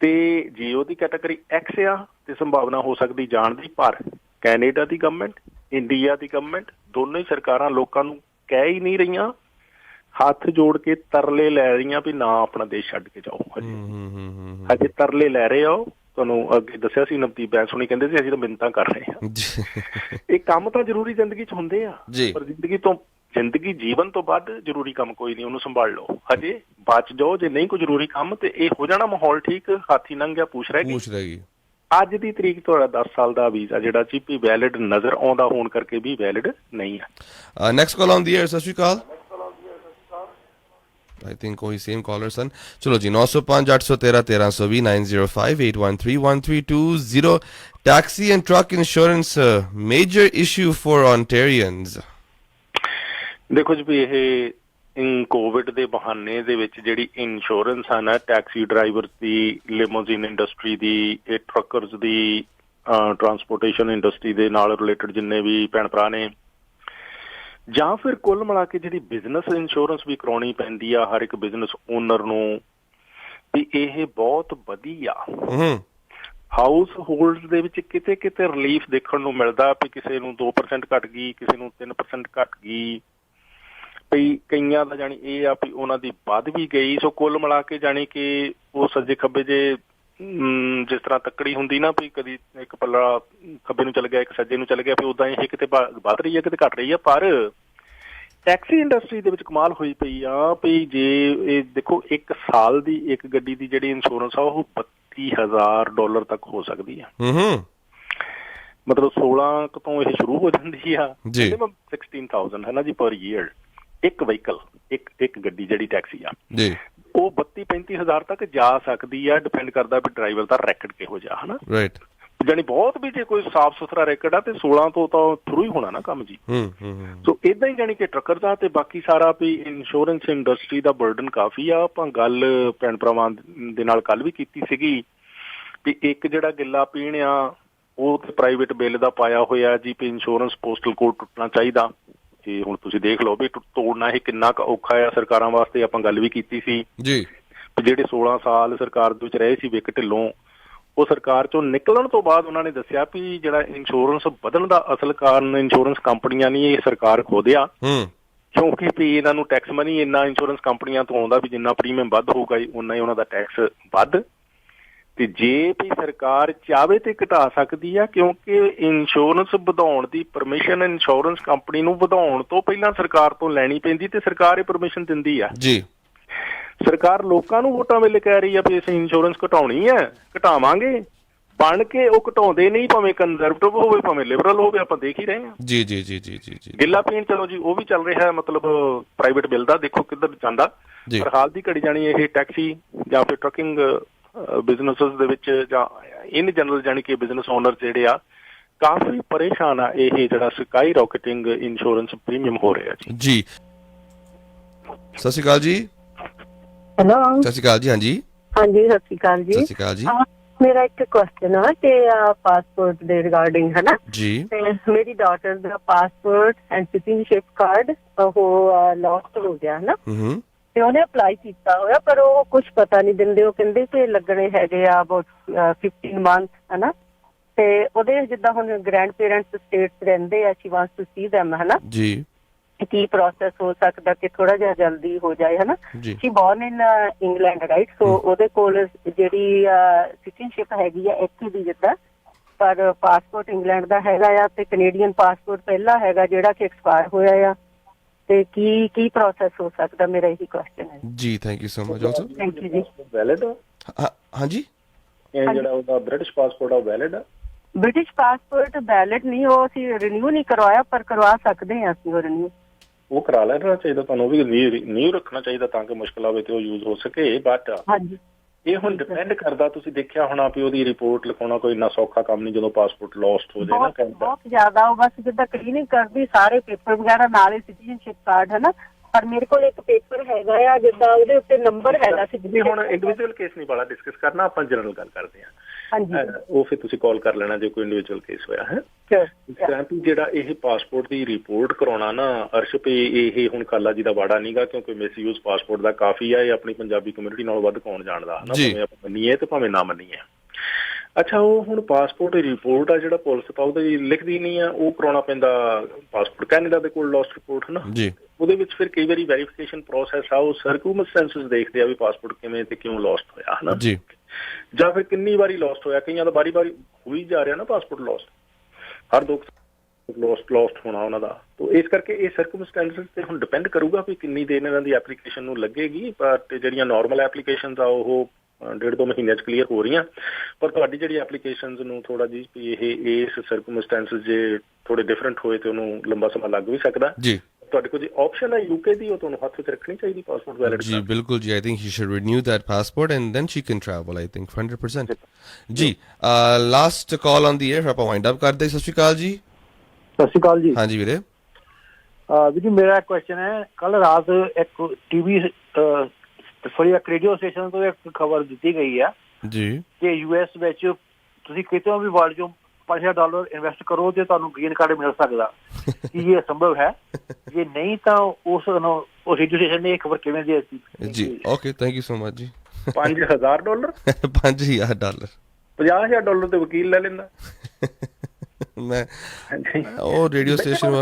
ਤੇ ਜੇ ਉਹਦੀ ਕੈਟਾਗਰੀ ਐਕਸ ਆ ਤੇ ਸੰਭਾਵਨਾ ਹੋ ਸਕਦੀ ਜਾਣ ਦੀ। ਪਰ ਕੈਨੇਡਾ ਦੀ ਗਵਰਨਮੈਂਟ, ਇੰਡੀਆ ਦੀ ਗਵਰਨਮੈਂਟ, ਦੋਨੋਂ ਹੀ ਸਰਕਾਰਾਂ ਲੋਕਾਂ ਨੂੰ ਕਹਿ ਹੀ ਨਹੀਂ ਰਹੀਆਂ, ਹੱਥ ਜੋੜ ਕੇ ਤਰਲੇ ਲੈ ਰਹੀਆਂ ਵੀ ਨਾ ਆਪਣਾ ਦੇਸ਼ ਛੱਡ ਕੇ ਜਾਓ। ਹਜੇ ਤਰਲੇ ਲੈ ਰਹੇ ਆ। ਤੁਹਾਨੂੰ ਅੱਗੇ ਦੱਸਿਆ ਸੀ ਨਵਦੀਪ ਬੈਂਸ ਹੁਣੀ ਕਹਿੰਦੇ ਸੀ ਅਸੀਂ ਤਾਂ ਮਿੰਨਤਾਂ ਕਰ ਰਹੇ ਹਾਂ। ਇਹ ਕੰਮ ਤਾਂ ਜ਼ਰੂਰੀ ਜ਼ਿੰਦਗੀ 'ਚ ਹੁੰਦੇ ਆ, ਪਰ ਜ਼ਿੰਦਗੀ ਜੀਵਨ ਤੋਂ ਵੱਧ ਜ਼ਰੂਰੀ ਕੰਮ ਕੋਈ ਨਹੀਂ, ਉਹਨੂੰ ਸੰਭਾਲ ਲਓ। ਹਜੇ ਬਚ ਜਾਓ, ਜੇ ਨਹੀਂ ਕੋਈ ਜ਼ਰੂਰੀ ਕੰਮ ਤੇ ਇਹ ਹੋ ਜਾਣਾ ਮਾਹੌਲ ਠੀਕ। ਹਾਥੀ ਲੰਘ ਗਿਆ ਪੂਛ ਰਹਿ ਗਈ। ਅੱਜ ਦੀ ਤਰੀਕ ਤੁਹਾਡਾ 10 ਸਾਲ ਦਾ ਵੀਜ਼ਾ ਜਿਹੜਾ ਜੀ ਵੀ ਵੈਲਿਡ ਨਜ਼ਰ ਆਉਂਦਾ ਹੋਣ ਕਰਕੇ ਵੀ ਵੈਲਿਡ ਨਹੀਂ ਹੈ। Next call on the air. Sat Sri Akal. I think कोई सेम कॉलर सन। चलो जी 905 813 1320 905 813 1320। Taxi and truck insurance major issue for Ontarians. ਦੇਖੋ ਜੀ ਵੀ ਇਹ ਕੋਵਿਡ ਦੇ ਬਹਾਨੇ ਦੇ ਵਿੱਚ ਜਿਹੜੀ ਇੰਸ਼ੋਰੈਂਸ ਆ ਨਾ ਟੈਕਸੀ ਡਰਾਈਵਰ ਦੀ, ਲਿਮੋਜ਼ੀਨ ਇੰਡਸਟਰੀ ਦੀ, ਇਹ ਟਰੱਕਰਸ ਦੀ, ਟਰਾਂਸਪੋਰਟੇਸ਼ਨ ਇੰਡਸਟਰੀ ਦੇ ਨਾਲ ਰਿਲੇਟਡ ਜਿੰਨੇ ਵੀ ਭੈਣ ਭਰਾ ਨੇ, ਜਾਂ ਫਿਰ ਕੁੱਲ ਮਿਲਾ ਕੇ ਜਿਹੜੀ ਬਿਜ਼ਨਸ ਇੰਸ਼ੋਰੈਂਸ ਵੀ ਕਰਾਉਣੀ ਪੈਂਦੀ ਆ ਹਰ ਇੱਕ ਬਿਜ਼ਨਸ ਓਨਰ ਨੂੰ, ਵੀ ਇਹ ਬਹੁਤ ਵਧੀਆ। ਹਾਊਸ ਹੋਲਡਸ ਦੇ ਵਿੱਚ ਕਿਤੇ ਕਿਤੇ ਰਿਲੀਫ ਦੇਖਣ ਨੂੰ ਮਿਲਦਾ ਵੀ ਕਿਸੇ ਨੂੰ 2% ਘੱਟ ਗਈ, ਕਿਸੇ ਨੂੰ 3% ਘੱਟ ਗਈ, ਵੀ ਕਈਆਂ ਦਾ ਜਾਣੀ ਇਹ ਆ ਵੀ ਉਹਨਾਂ ਦੀ ਵੱਧ ਵੀ ਗਈ। ਸੋ ਕੁੱਲ ਮਿਲਾ ਕੇ ਜਾਣੀ ਕਿ ਉਹ ਸੱਜੇ ਖੱਬੇ ਜੇ ਜਿਸ ਤਰ੍ਹਾਂ ਤੱਕੜੀ ਹੁੰਦੀ ਨਾ ਵੀ ਕਦੀ ਇੱਕ ਪੱਲਾ ਖੱਬੇ ਨੂੰ ਚੱਲ ਗਿਆ ਇੱਕ ਸੱਜੇ ਨੂੰ ਚੱਲ ਗਿਆ, ਵੀ ਉਦਾਂ ਇਹ ਕਿਤੇ ਵੱਧ ਰਹੀ ਹੈ ਕਿਤੇ ਘੱਟ ਰਹੀ ਹੈ। ਪਰ ਟੈਕਸੀ ਇੰਡਸਟਰੀ ਦੇ ਵਿੱਚ ਕਮਾਲ ਹੋਈ ਪਈ ਆ ਵੀ ਜੇ ਇਹ ਦੇਖੋ 1 ਸਾਲ ਦੀ ਇੱਕ ਗੱਡੀ ਦੀ ਜਿਹੜੀ ਇੰਸ਼ੋਰੈਂਸ ਆ ਉਹ $32,000 ਤੱਕ ਹੋ ਸਕਦੀ ਆ। ਮਤਲਬ 16 ਤੋਂ ਇਹ ਸ਼ੁਰੂ ਹੋ ਜਾਂਦੀ ਆ, 16,000 ਹੈ ਨਾ ਜੀ ਪਰ ਈਅਰ। ਇੱਕ ਵਹੀਕਲ, ਇੱਕ ਗੱਡੀ ਜਿਹੜੀ ਟੈਕਸੀ ਆ ਉਹ 32-35,000 ਤੱਕ ਜਾ ਸਕਦੀ ਆ, ਡਿਪੈਂਡ ਕਰਦਾ ਵੀ ਡਰਾਈਵਰ ਦਾ ਰੈਕਡ ਕਿਹੋ ਜਿਹਾ ਹੈ ਨਾ। ਜਾਣੀ ਬਹੁਤ ਵੀ ਜੇ ਕੋਈ ਸਾਫ਼ ਸੁਥਰਾ ਰੈਕਡ ਆ ਤੇ 16 ਤੋਂ ਤਾਂ ਥਰੂ ਹੀ ਹੋਣਾ ਨਾ ਕੰਮ ਜੀ। ਸੋ ਏਦਾਂ ਹੀ ਜਾਣੀ ਕਿ ਟਰੱਕਰ ਦਾ ਤੇ ਬਾਕੀ ਸਾਰਾ ਵੀ ਇੰਸ਼ੋਰੈਂਸ ਇੰਡਸਟਰੀ ਦਾ ਬਰਡਨ ਕਾਫੀ ਆ। ਆਪਾਂ ਗੱਲ ਭੈਣ ਭਰਾਵਾਂ ਦੇ ਨਾਲ ਕੱਲ ਵੀ ਕੀਤੀ ਸੀਗੀ ਵੀ ਇੱਕ ਜਿਹੜਾ ਗਿੱਲਾ ਪੀਣ ਆ ਉਹ ਤੇ ਪ੍ਰਾਈਵੇਟ ਬਿੱਲ ਦਾ ਪਾਇਆ ਹੋਇਆ ਜੀ ਵੀ ਇੰਸ਼ੋਰੈਂਸ ਪੋਸਟਲ ਕੋਡ ਟੁੱਟਣਾ ਚਾਹੀਦਾ। ਇਹ ਹੁਣ ਤੁਸੀਂ ਦੇਖ ਲਓ ਵੀ ਤੋੜਨਾ ਇਹ ਕਿੰਨਾ ਕੁ ਔਖਾ ਆ ਸਰਕਾਰਾਂ ਵਾਸਤੇ। ਆਪਾਂ ਗੱਲ ਵੀ ਕੀਤੀ ਸੀ ਜੀ ਜਿਹੜੇ 16 ਸਾਲ ਸਰਕਾਰ ਦੇ ਵਿੱਚ ਰਹੇ ਸੀ ਵਿਕ ਢਿੱਲੋਂ, ਉਹ ਸਰਕਾਰ ਚੋਂ ਨਿਕਲਣ ਤੋਂ ਬਾਅਦ ਉਹਨਾਂ ਨੇ ਦੱਸਿਆ ਵੀ ਜਿਹੜਾ ਇੰਸ਼ੋਰੈਂਸ ਵਧਣ ਦਾ ਅਸਲ ਕਾਰਨ ਇੰਸ਼ੋਰੈਂਸ ਕੰਪਨੀਆਂ ਨਹੀਂ, ਇਹ ਸਰਕਾਰ ਖੁਦ ਆ। ਕਿਉਂਕਿ ਵੀ ਇਹਨਾਂ ਨੂੰ ਟੈਕਸ ਮਨੀ ਇੰਨਾ ਇੰਸ਼ੋਰੈਂਸ ਕੰਪਨੀਆਂ ਤੋਂ ਆਉਂਦਾ ਵੀ ਜਿੰਨਾ ਪ੍ਰੀਮੀਅਮ ਵੱਧ ਹੋਊਗਾ ਉਨਾ ਹੀ ਉਹਨਾਂ ਦਾ ਟੈਕਸ ਵੱਧ। ਤੇ ਜੇ ਵੀ ਸਰਕਾਰ ਚਾਹਵੇ ਤੇ ਘਟਾ ਸਕਦੀ ਆ, ਕਿਉਂਕਿ ਇੰਸ਼ੋਰੈਂਸ ਵਧਾਉਣ ਦੀ ਪਰਮਿਸ਼ਨ ਇੰਸ਼ੋਰੈਂਸ ਕੰਪਨੀ ਨੂੰ ਵਧਾਉਣ ਤੋਂ ਪਹਿਲਾਂ ਸਰਕਾਰ ਤੋਂ ਲੈਣੀ ਪੈਂਦੀ ਤੇ ਸਰਕਾਰ ਇਹ ਪਰਮਿਸ਼ਨ ਦਿੰਦੀ ਆ ਜੀ। ਸਰਕਾਰ ਲੋਕਾਂ ਨੂੰ ਵੋਟਾਂ ਵੇਲੇ ਕਹਿ ਰਹੀ ਆ ਵੀ ਅਸੀਂ ਇੰਸ਼ੋਰੈਂਸ ਘਟਾਉਣੀ ਹੈ, ਘਟਾਵਾਂਗੇ, ਬਣ ਕੇ ਉਹ ਘਟਾਉਂਦੇ ਨਹੀਂ, ਭਾਵੇਂ ਕੰਜ਼ਰਵੇਟਿਵ ਹੋਵੇ ਭਾਵੇਂ ਲਿਬਰਲ ਹੋਵੇ। ਆਪਾਂ ਦੇਖ ਹੀ ਰਹੇ ਹਾਂ ਜੀ ਜੀ ਜੀ ਜੀ ਜੀ ਜੀ ਗਿੱਲਾ ਪੀਣ ਚਲੋ ਜੀ ਉਹ ਵੀ ਚੱਲ ਰਿਹਾ, ਮਤਲਬ ਪ੍ਰਾਈਵੇਟ ਬਿੱਲ ਦਾ ਦੇਖੋ ਕਿੱਧਰ ਜਾਂਦਾ। ਪਰ ਹਾਲ ਦੀ ਘੜੀ ਜਾਣੀ ਇਹ ਟੈਕਸੀ ਜਾਂ ਫਿਰ ਟਰੱਕਿੰਗ ਬਿਜ਼ਨਸਿਸ ਦੇ ਵਿੱਚ ਜਾਂ ਇਨ ਜਨਰਲ ਜਾਣੀ ਕਿ ਬਿਜ਼ਨਸ ਓਨਰ ਜਿਹੜੇ ਆ ਕਾਫੀ ਪਰੇਸ਼ਾਨ ਆ। ਇਹ ਜਿਹੜਾ ਸਕਾਈ ਰੌਕਟਿੰਗ ਇੰਸ਼ੋਰੈਂਸ ਪ੍ਰੀਮੀਅਮ ਹੋ ਰਿਹਾ ਜੀ। ਸਤਿ ਸ਼੍ਰੀ ਅਕਾਲ ਜੀ। ਹੈਲੋ ਸਤਿ ਸ਼੍ਰੀ ਅਕਾਲ ਜੀ। ਹਾਂਜੀ ਹਾਂਜੀ ਸਤਿ ਸ਼੍ਰੀ ਅਕਾਲ ਜੀ। ਸਤਿ ਸ਼੍ਰੀ ਅਕਾਲ ਜੀ। ਮੇਰਾ ਇੱਕ ਕੁਐਸਚਨ ਆ ਤੇ ਪਾਸਪੋਰਟ ਦੇ ਰਿਗਾਰਡਿੰਗ ਹੈ ਨਾ ਜੀ। ਮੇਰੀ daughter the passport and citizenship card ਉਹ ਲੋਸਟ ਹੋ ਗਿਆ ਹੈ ਨਾ, ਤੇ ਉਹਨੇ ਅਪਲਾਈ ਕੀਤਾ ਹੋਇਆ ਪਰ ਉਹ ਕੁਛ ਪਤਾ ਨਹੀਂ ਦਿੰਦੇ। ਉਹ ਕਹਿੰਦੇ ਕਿ ਲੱਗਣੇ ਹੈਗੇ ਆ ਅਬਾਊਟ 15 months ਹੈ ਨਾ, ਤੇ ਉਹਦੇ ਜਿੱਦਾਂ ਹੁਣ ਗ੍ਰੈਂਡ ਪੇਰੈਂਟਸ ਸਟੇਟਸ ਰਹਿੰਦੇ ਆ, she wants to see them ਹੈ ਨਾ ਜੀ। ਕੀ ਪ੍ਰੋਸੈਸ ਹੋ ਸਕਦਾ ਕਿ ਥੋੜਾ ਜਿਹਾ ਜਲਦੀ ਹੋ ਜਾਏ ਹੈ ਨਾ। She born in England right, so ਉਹਦੇ ਕੋਲ ਜਿਹੜੀ ਸਿਟੀਜ਼ਨਸ਼ਿਪ ਹੈਗੀ ਆ ਇੱਥੇ ਦੀ ਜਿੱਦਾਂ, ਪਰ ਪਾਸਪੋਰਟ ਇੰਗਲੈਂਡ ਦਾ ਹੈਗਾ ਆ ਤੇ ਕੈਨੇਡੀਅਨ ਪਾਸਪੋਰਟ ਪਹਿਲਾਂ ਹੈਗਾ ਜਿਹੜਾ ਕਿ ਐਕਸਪਾਇਰ ਹੋਇਆ ਆ। ਤੇ ਕੀ ਪ੍ਰੋਸੈਸ ਹੋ ਸਕਦਾ, ਮੇਰਾ ਇਹੀ ਕੁਐਸਚਨ ਹੈ ਜੀ। ਥੈਂਕ ਯੂ ਸੋ ਮਚ ਜੋਲ ਥੈਂਕ ਯੂ ਜੀ। ਵੈਲਿਡ ਹਾਂਜੀ, ਇਹ ਜਿਹੜਾ ਉਹਦਾ ਬ੍ਰਿਟਿਸ਼ ਪਾਸਪੋਰਟ ਆ ਵੈਲਿਡ ਆ? ਬ੍ਰਿਟਿਸ਼ ਪਾਸਪੋਰਟ ਵੈਲਿਡ ਨਹੀਂ, ਉਹ ਅਸੀਂ ਰਿਨਿਊ ਨਹੀਂ ਕਰਵਾਇਆ, ਪਰ ਕਰਵਾ ਸਕਦੇ ਹਾਂ ਅਸੀਂ ਉਹ ਰਿਨਿਊ। ਉਹ ਕਰਾ ਲੈਣਾ ਚਾਹੀਦਾ ਤੁਹਾਨੂੰ, ਵੀ ਨਿਊ ਰੱਖਣਾ ਚਾਹੀਦਾ ਤਾਂ ਕਿ ਮੁਸ਼ਕਲ ਆਵੇ ਤੇ ਉਹ ਯੂਜ਼ ਹੋ ਸਕੇ। ਬਟ ਹਾਂਜੀ, ਇਹ ਹੁਣ ਡਿਪੈਂਡ ਕਰਦਾ, ਤੁਸੀਂ ਦੇਖਿਆ ਹੋਣਾ ਵੀ ਉਹਦੀ ਰਿਪੋਰਟ ਲਿਖਾਉਣਾ ਕੋਈ ਇੰਨਾ ਸੌਖਾ ਕੰਮ ਨਹੀਂ ਜਦੋਂ ਪਾਸਪੋਰਟ ਲੋਸਟ ਹੋ ਜਾਏ ਨਾ। ਬਹੁਤ ਜ਼ਿਆਦਾ, ਉਹ ਬਸ ਜਿੱਦਾਂ ਕਲੀਨਿੰਗ ਕਰਦੀ ਸਾਰੇ ਪੇਪਰ ਵਗੈਰਾ ਨਾਲ ਹੀ ਸਿਟੀਜ਼ਨਸ਼ਿਪ ਕਾਰਡ ਹੈ ਨਾ, ਪਰ ਮੇਰੇ ਕੋਲ ਇੱਕ ਪੇਪਰ ਹੈਗਾ ਆ ਜਿੱਦਾਂ ਉਹਦੇ ਉੱਤੇ ਨੰਬਰ ਹੈਗਾ ਸੀ। ਜਿਵੇਂ ਹੁਣ ਇੰਡੀਵਿਜੂਅਲ ਕੇਸ ਨਹੀਂ ਵਾਲਾ ਡਿਸਕਸ ਕਰਨਾ, ਆਪਾਂ ਜਨਰਲ ਗੱਲ ਕਰਦੇ ਹਾਂ। ਹਾਂਜੀ, ਉਹ ਫਿਰ ਤੁਸੀਂ ਕਾਲ ਕਰ ਲੈਣਾ ਜੇ ਕੋਈ ਇੰਡੀਵਿਜੂਅਲ ਕੇਸ ਹੋਇਆ ਹੈ। ਜਿਹੜਾ ਇਹ ਪਾਸਪੋਰਟ ਦੀ ਰਿਪੋਰਟ ਕਰਾਉਣਾ ਨਾ ਅਰਸ਼ਪ, ਇਹ ਹੁਣ ਕਾਲਾ ਜੀ ਦਾ ਵਾੜਾ ਨਹੀਂਗਾ, ਕਿਉਂਕਿ ਮਿਸਯੂਜ਼ ਪਾਸਪੋਰਟ ਦਾ ਕਾਫੀ ਆ। ਇਹ ਆਪਣੀ ਪੰਜਾਬੀ ਕਮਿਊਨਿਟੀ ਨਾਲੋਂ ਵੱਧ ਕੌਣ ਜਾਣਦਾ ਹੈ ਨਾ, ਭਾਵੇਂ ਆਪਾਂ ਮੰਨੀਏ ਤੇ ਭਾਵੇਂ ਨਾ ਮੰਨੀਏ। ਅੱਛਾ, ਉਹ ਹੁਣ ਪਾਸਪੋਰਟ ਰਿਪੋਰਟ ਆ ਜਿਹੜਾ ਪੁਲਿਸ ਤਾਂ ਉਹਦੇ ਲਿਖਦੀ ਨਹੀਂ ਆ, ਉਹ ਕਰਾਉਣਾ ਪੈਂਦਾ ਪਾਸਪੋਰਟ ਕੈਨੇਡਾ ਦੇ ਕੋਲ ਲੋਸਟ ਰਿਪੋਰਟ ਹੈ ਨਾ ਜੀ। ਉਹਦੇ ਵਿੱਚ ਫਿਰ ਕਈ ਵਾਰੀ ਵੈਰੀਫਿਕੇਸ਼ਨ ਪ੍ਰੋਸੈਸ ਆ, ਉਹ ਸਰਕਮਸਟੈਂਸਸ ਦੇਖਦੇ ਆ ਵੀ ਪਾਸਪੋਰਟ ਕਿਵੇਂ ਤੇ ਕਿਉਂ ਲੋਸਟ ਹੋਇਆ ਹੈ ਨਾ ਜੀ, ਜਾਂ ਫਿਰ ਕਿੰਨੀ ਵਾਰੀ ਲੋਸਟ ਹੋਇਆ। ਕਈਆਂ ਦਾ ਵਾਰੀ ਹੋਈ ਜਾ ਰਿਹਾ ਨਾ ਪਾਸਪੋਰਟ ਲੋਸਟ, ਹਰ 2 ਲੋਸਟ ਹੋਣਾ ਉਹਨਾਂ ਦਾ। ਤਾਂ ਇਸ ਕਰਕੇ ਇਹ ਸਰਕਮਸਟੈਂਸਸ ਤੇ ਹੁਣ ਡਿਪੈਂਡ ਕਰੂਗਾ ਵੀ ਕਿੰਨੀ ਦੇਰ ਇਹਨਾਂ ਦੀ ਐਪਲੀਕੇਸ਼ਨ ਨੂੰ ਲੱਗੇਗੀ। ਪਰ ਜਿਹੜੀਆਂ ਨਾਰਮਲ ਐਪਲੀਕੇਸ਼ਨਸ ਆ ਉਹ 1.5-2 ਮਹੀਨਿਆਂ 'ਚ ਕਲੀਅਰ ਹੋ ਰਹੀਆਂ, ਪਰ ਤੁਹਾਡੀ ਜਿਹੜੀ ਐਪਲੀਕੇਸ਼ਨਸ ਨੂੰ ਥੋੜਾ ਜੀ ਵੀ ਇਹ ਇਸ ਸਰਕਮਸਟੈਂਸਸ ਜੇ ਥੋੜੇ ਡਿਫਰੈਂਟ ਹੋਏ ਤੇ ਉਹਨੂੰ ਲੰਬਾ ਸਮਾਂ ਲੱਗ ਵੀ ਸਕਦਾ ਜੀ। ਤੁਹਾਡੇ ਕੋਲ ਜੇ ਆਪਸ਼ਨ ਹੈ ਯੂਕੇ ਦੀ, ਉਹ ਤੁਹਾਨੂੰ ਹੱਥ ਵਿੱਚ ਰੱਖਣੀ ਚਾਹੀਦੀ ਪਾਸਪੋਰਟ ਵੈਲਿਡ ਜੀ। ਬਿਲਕੁਲ ਜੀ, I think he should renew that passport and then she can travel, I think 100% ਜੀ। Last call on the air, ਆਪਾਂ ਵਾਈਂਡ ਅਪ ਕਰਦੇ। ਸਤਿ ਸ਼੍ਰੀ ਅਕਾਲ ਜੀ। ਸਤਿ ਸ਼੍ਰੀ ਅਕਾਲ ਜੀ। ਹਾਂਜੀ ਵੀਰੇ। ਵੀਰ ਜੀ ਮੇਰਾ ਕੁਐਸਚਨ ਹੈ, ਕੱਲ ਰਾਤ ਇੱਕ ਟੀਵੀ ਇੱਕ ਰੇਡੀਓ ਸਟੇਸ਼ਨ ਤੋਂ ਇੱਕ ਖਬਰ ਦਿੱਤੀ ਗਈ ਹੈ ਜੀ ਕਿ ਯੂਐਸ ਵਿੱਚ ਤੁਸੀਂ ਕਿਤੇ ਵੀ ਵਰਲਡ ਚੋਂ $5,000 ਇਨਵੈਸਟ ਕਰੋ ਤੇ ਤੁਹਾਨੂੰ ਗ੍ਰੀਨ ਕਾਰਡ ਮਿਲ ਸਕਦਾ। ਕੀ ਇਹ ਸੰਭਵ ਹੈ? ਜੇ ਨਹੀਂ ਤਾਂ ਉਸ ਰੇਡੀਓ ਸਟੇਸ਼ਨ ਨੇ ਇਹ ਖਬਰ ਕਿਵੇਂ ਦੇ ਦਿੱਤੀ ਜੀ? Okay, thank you so much ਜੀ। $5,000 $5,000 $50,000 ਤੇ ਵਕੀਲ ਲੈ ਲੈਂਦਾ। ਮੈਂ ਉਹ ਰੇਡੀਓ ਸਟੇਸ਼ਨ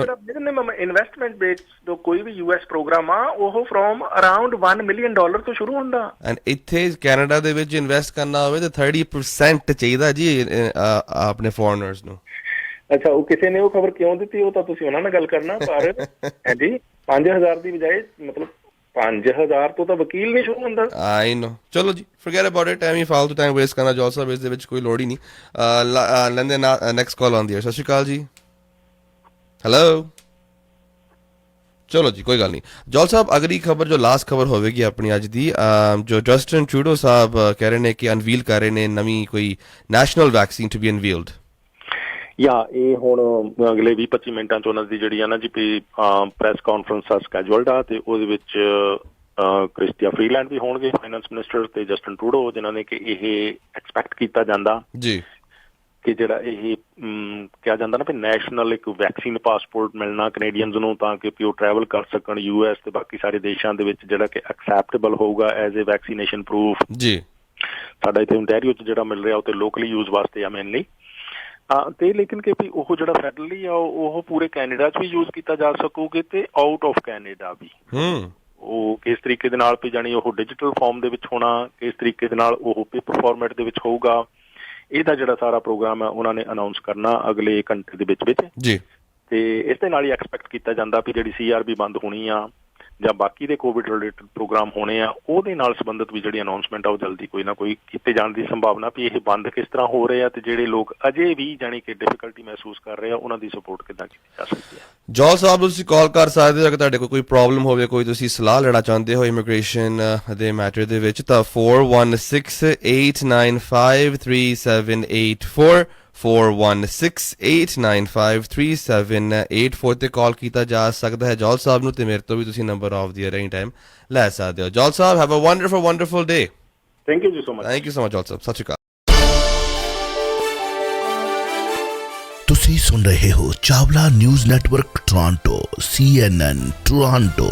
ਇਨਵੈਸਟਮੈਂਟ ਬੇਸਡ ਕੋਈ ਵੀ ਯੂਐਸ ਪ੍ਰੋਗਰਾਮ ਆ ਉਹ ਫਰੋਮ ਅਰਾਊਂਡ $1 ਮਿਲੀਅਨ ਤੋਂ ਸ਼ੁਰੂ ਹੁੰਦਾ। ਐਂਡ ਇੱਥੇ ਕੈਨੇਡਾ ਦੇ ਵਿੱਚ ਇਨਵੈਸਟ ਕਰਨਾ ਹੋਵੇ ਤਾਂ 30% ਚਾਹੀਦਾ ਜੀ ਆਪਣੇ ਫੋਰਨਰਸ ਨੂੰ। ਅੱਛਾ, ਉਹ ਕਿਸੇ ਨੇ ਉਹ ਖਬਰ ਕਿਉਂ ਦਿੱਤੀ ਉਹ ਤਾਂ ਤੁਸੀਂ ਉਹਨਾਂ ਨਾਲ ਗੱਲ ਕਰਨਾ, ਪਰ ਹਾਂਜੀ 5,000 ਦੀ ਬਜਾਏ ਮਤਲਬ 5,000 ਤੋਂ ਤਾਂ ਵਕੀਲ ਨਹੀਂ ਸ਼ੁਰੂ ਹੁੰਦਾ। ਆਈ ਨੋ। ਚਲੋ ਜੀ, ਫੋਰਗੇਟ ਅਬਾਊਟ ਇਟ, ਐਵੇਂ ਫਾਲਤੂ ਟਾਈਮ ਵੇਸਟ ਕਰਨਾ ਜੋਲ ਸਾਹਿਬ, ਇਸ ਦੇ ਵਿੱਚ ਕੋਈ ਲੋੜ ਹੀ ਨਹੀਂ। ਲੈਂਦੇ ਨੈਕਸਟ ਕਾਲ ਆਉਂਦੀ ਹੈ। ਸਤਿ ਸ਼੍ਰੀ ਅਕਾਲ ਜੀ। ਹੈਲੋ। ਚਲੋ ਜੀ, ਕੋਈ ਗੱਲ ਨਹੀਂ। ਜੋਲ ਸਾਹਿਬ, ਅਗਲੀ ਖਬਰ ਜੋ ਲਾਸਟ ਖਬਰ ਹੋਵੇਗੀ ਆਪਣੀ ਅੱਜ ਦੀ, ਜੋ ਜਸਟਿਨ ਟਰੂਡੋ ਸਾਹਿਬ ਕਹਿ ਰਹੇ ਨੇ ਕਿ ਅਨਵੀਲ ਕਰ ਰਹੇ ਨੇ ਨਵੀਂ ਕੋਈ ਨੈਸ਼ਨਲ ਵੈਕਸੀਨ ਟੂ ਬੀ ਅਨਵੀਲਡ। ਇਹ ਹੁਣ ਅਗਲੇ 20-25 ਮਿੰਟਾਂ 'ਚ ਉਹਨਾਂ ਦੀ ਜਿਹੜੀ ਆ ਨਾ ਜੀ ਪ੍ਰੈਸ ਕਾਨਫਰੰਸ ਆ ਸਕੈਜੂਲਡ ਆ, ਤੇ ਉਹਦੇ ਵਿੱਚ ਕ੍ਰਿਸਟੀਆ ਫਰੀਲੈਂਡ ਵੀ ਹੋਣਗੇ, ਫਾਈਨੈਂਸ ਮਿਨਿਸਟਰ, ਤੇ ਜਸਟਿਨ ਟਰੂਡੋ, ਜਿਨ੍ਹਾਂ ਨੇ ਕਿ ਇਹ ਐਕਸਪੈਕਟ ਕੀਤਾ ਜਾਂਦਾ ਜੀ ਕਿ ਜਿਹੜਾ ਇਹ ਕਿਹਾ ਜਾਂਦਾ ਨਾ ਵੀ ਨੈਸ਼ਨਲ ਇੱਕ ਵੈਕਸੀਨ ਪਾਸਪੋਰਟ ਮਿਲਣਾ ਕੈਨੇਡੀਅਨਸ ਨੂੰ, ਤਾਂ ਕਿ ਉਹ ਟਰੈਵਲ ਕਰ ਸਕਣ ਯੂਐਸ ਤੇ ਬਾਕੀ ਸਾਰੇ ਦੇਸ਼ਾਂ ਦੇ ਵਿੱਚ, ਜਿਹੜਾ ਕਿ ਐਕਸੈਪਟੇਬਲ ਹੋਊਗਾ ਐਜ਼ ਏ ਵੈਕਸੀਨੇਸ਼ਨ ਪ੍ਰੂਫ ਜੀ। ਸਾਡਾ ਇੱਥੇ ਓਨਟਾਰੀਓ 'ਚ ਜਿਹੜਾ ਮਿਲ ਰਿਹਾ ਉਹ ਤੇ ਲੋਕਲੀ ਯੂਜ਼ ਵਾਸਤੇ ਆ ਮੇਨਲੀ, ਤੇ ਲੇਕਿਨ ਕਿ ਵੀ ਉਹ ਜਿਹੜਾ ਫੈਡਰਲੀ ਆ ਉਹ ਪੂਰੇ ਕੈਨੇਡਾ 'ਚ ਵੀ ਯੂਜ਼ ਕੀਤਾ ਜਾ ਸਕੂਗੇ ਤੇ ਆਊਟ ਆਫ ਕੈਨੇਡਾ ਵੀ। ਉਹ ਕਿਸ ਤਰੀਕੇ ਦੇ ਨਾਲ ਵੀ ਜਾਣੀ ਉਹ ਡਿਜੀਟਲ ਫਾਰਮ ਦੇ ਵਿੱਚ ਹੋਣਾ, ਕਿਸ ਤਰੀਕੇ ਦੇ ਨਾਲ ਉਹ ਪੇਪਰ ਫਾਰਮੈਟ ਦੇ ਵਿੱਚ ਹੋਊਗਾ, ਇਹਦਾ ਜਿਹੜਾ ਸਾਰਾ ਪ੍ਰੋਗਰਾਮ ਹੈ ਉਹਨਾਂ ਨੇ ਅਨਾਊਂਸ ਕਰਨਾ ਅਗਲੇ ਘੰਟੇ ਦੇ ਵਿੱਚ ਜੀ। ਤੇ ਇਸ ਦੇ ਨਾਲ ਹੀ ਐਕਸਪੈਕਟ ਕੀਤਾ ਜਾਂਦਾ ਵੀ ਜਿਹੜੀ CRB ਬੰਦ ਹੋਣੀ ਆ ਜਾਂ ਬਾਕੀ ਦੇ ਕੋਵਿਡ ਰਿਲੇਟਡ ਪ੍ਰੋਗਰਾਮ ਹੋਣੇ ਆ, ਉਹਦੇ ਨਾਲ ਸੰਬੰਧਿਤ ਵੀ ਜਿਹੜੀ ਅਨਾਊਂਸਮੈਂਟ ਆ ਉਹ ਜਲਦੀ ਕੋਈ ਨਾ ਕੋਈ ਕੀਤੇ ਜਾਣ ਦੀ ਸੰਭਾਵਨਾ ਵੀ ਇਹ ਬੰਦ ਕਿਸ ਤਰ੍ਹਾਂ ਹੋ ਰਹੇ ਆ, ਤੇ ਜਿਹੜੇ ਲੋਕ ਅਜੇ ਵੀ ਜਾਣੀ ਕਿ ਡਿਫਿਕਲਟੀ ਮਹਿਸੂਸ ਕਰ ਰਹੇ ਆ ਉਹਨਾਂ ਦੀ ਸਪੋਰਟ ਕਿੱਦਾਂ ਕੀਤੀ ਜਾ ਸਕਦੀ ਹੈ। ਜੋਲ ਸਾਹਿਬ, ਤੁਸੀਂ ਕਾਲ ਕਰ ਸਕਦੇ ਹੋ ਅਗਰ ਤੁਹਾਡੇ ਕੋਲ ਕੋਈ ਪ੍ਰੋਬਲਮ ਹੋਵੇ, ਕੋਈ ਤੁਸੀਂ ਸਲਾਹ ਲੈਣਾ ਚਾਹੁੰਦੇ ਹੋ ਇਮੀਗ੍ਰੇਸ਼ਨ ਦੇ ਮੈਟਰ ਦੇ ਵਿੱਚ, ਤਾਂ 416-895-3784 416-895-3784 ਤੇ ਕਾਲ ਕੀਤਾ ਜਾ ਸਕਦਾ ਹੈ ਜੋਲ ਸਾਹਿਬ ਨੂੰ, ਤੇ ਮੇਰੇ ਤੋਂ ਵੀ ਤੁਸੀਂ ਨੰਬਰ ਆਫ ਦੀ ਐਨੀ ਟਾਈਮ ਲੈ ਸਕਦੇ ਹੋ। Jol Sahib, have a wonderful day. Thank you ਜੀ so much. Thank you so much Jol Sahib. Sat Sri Akal. ਤੁਸੀਂ ਸੁਣ ਰਹੇ ਹੋ Chawla news network Toronto CNN Toronto.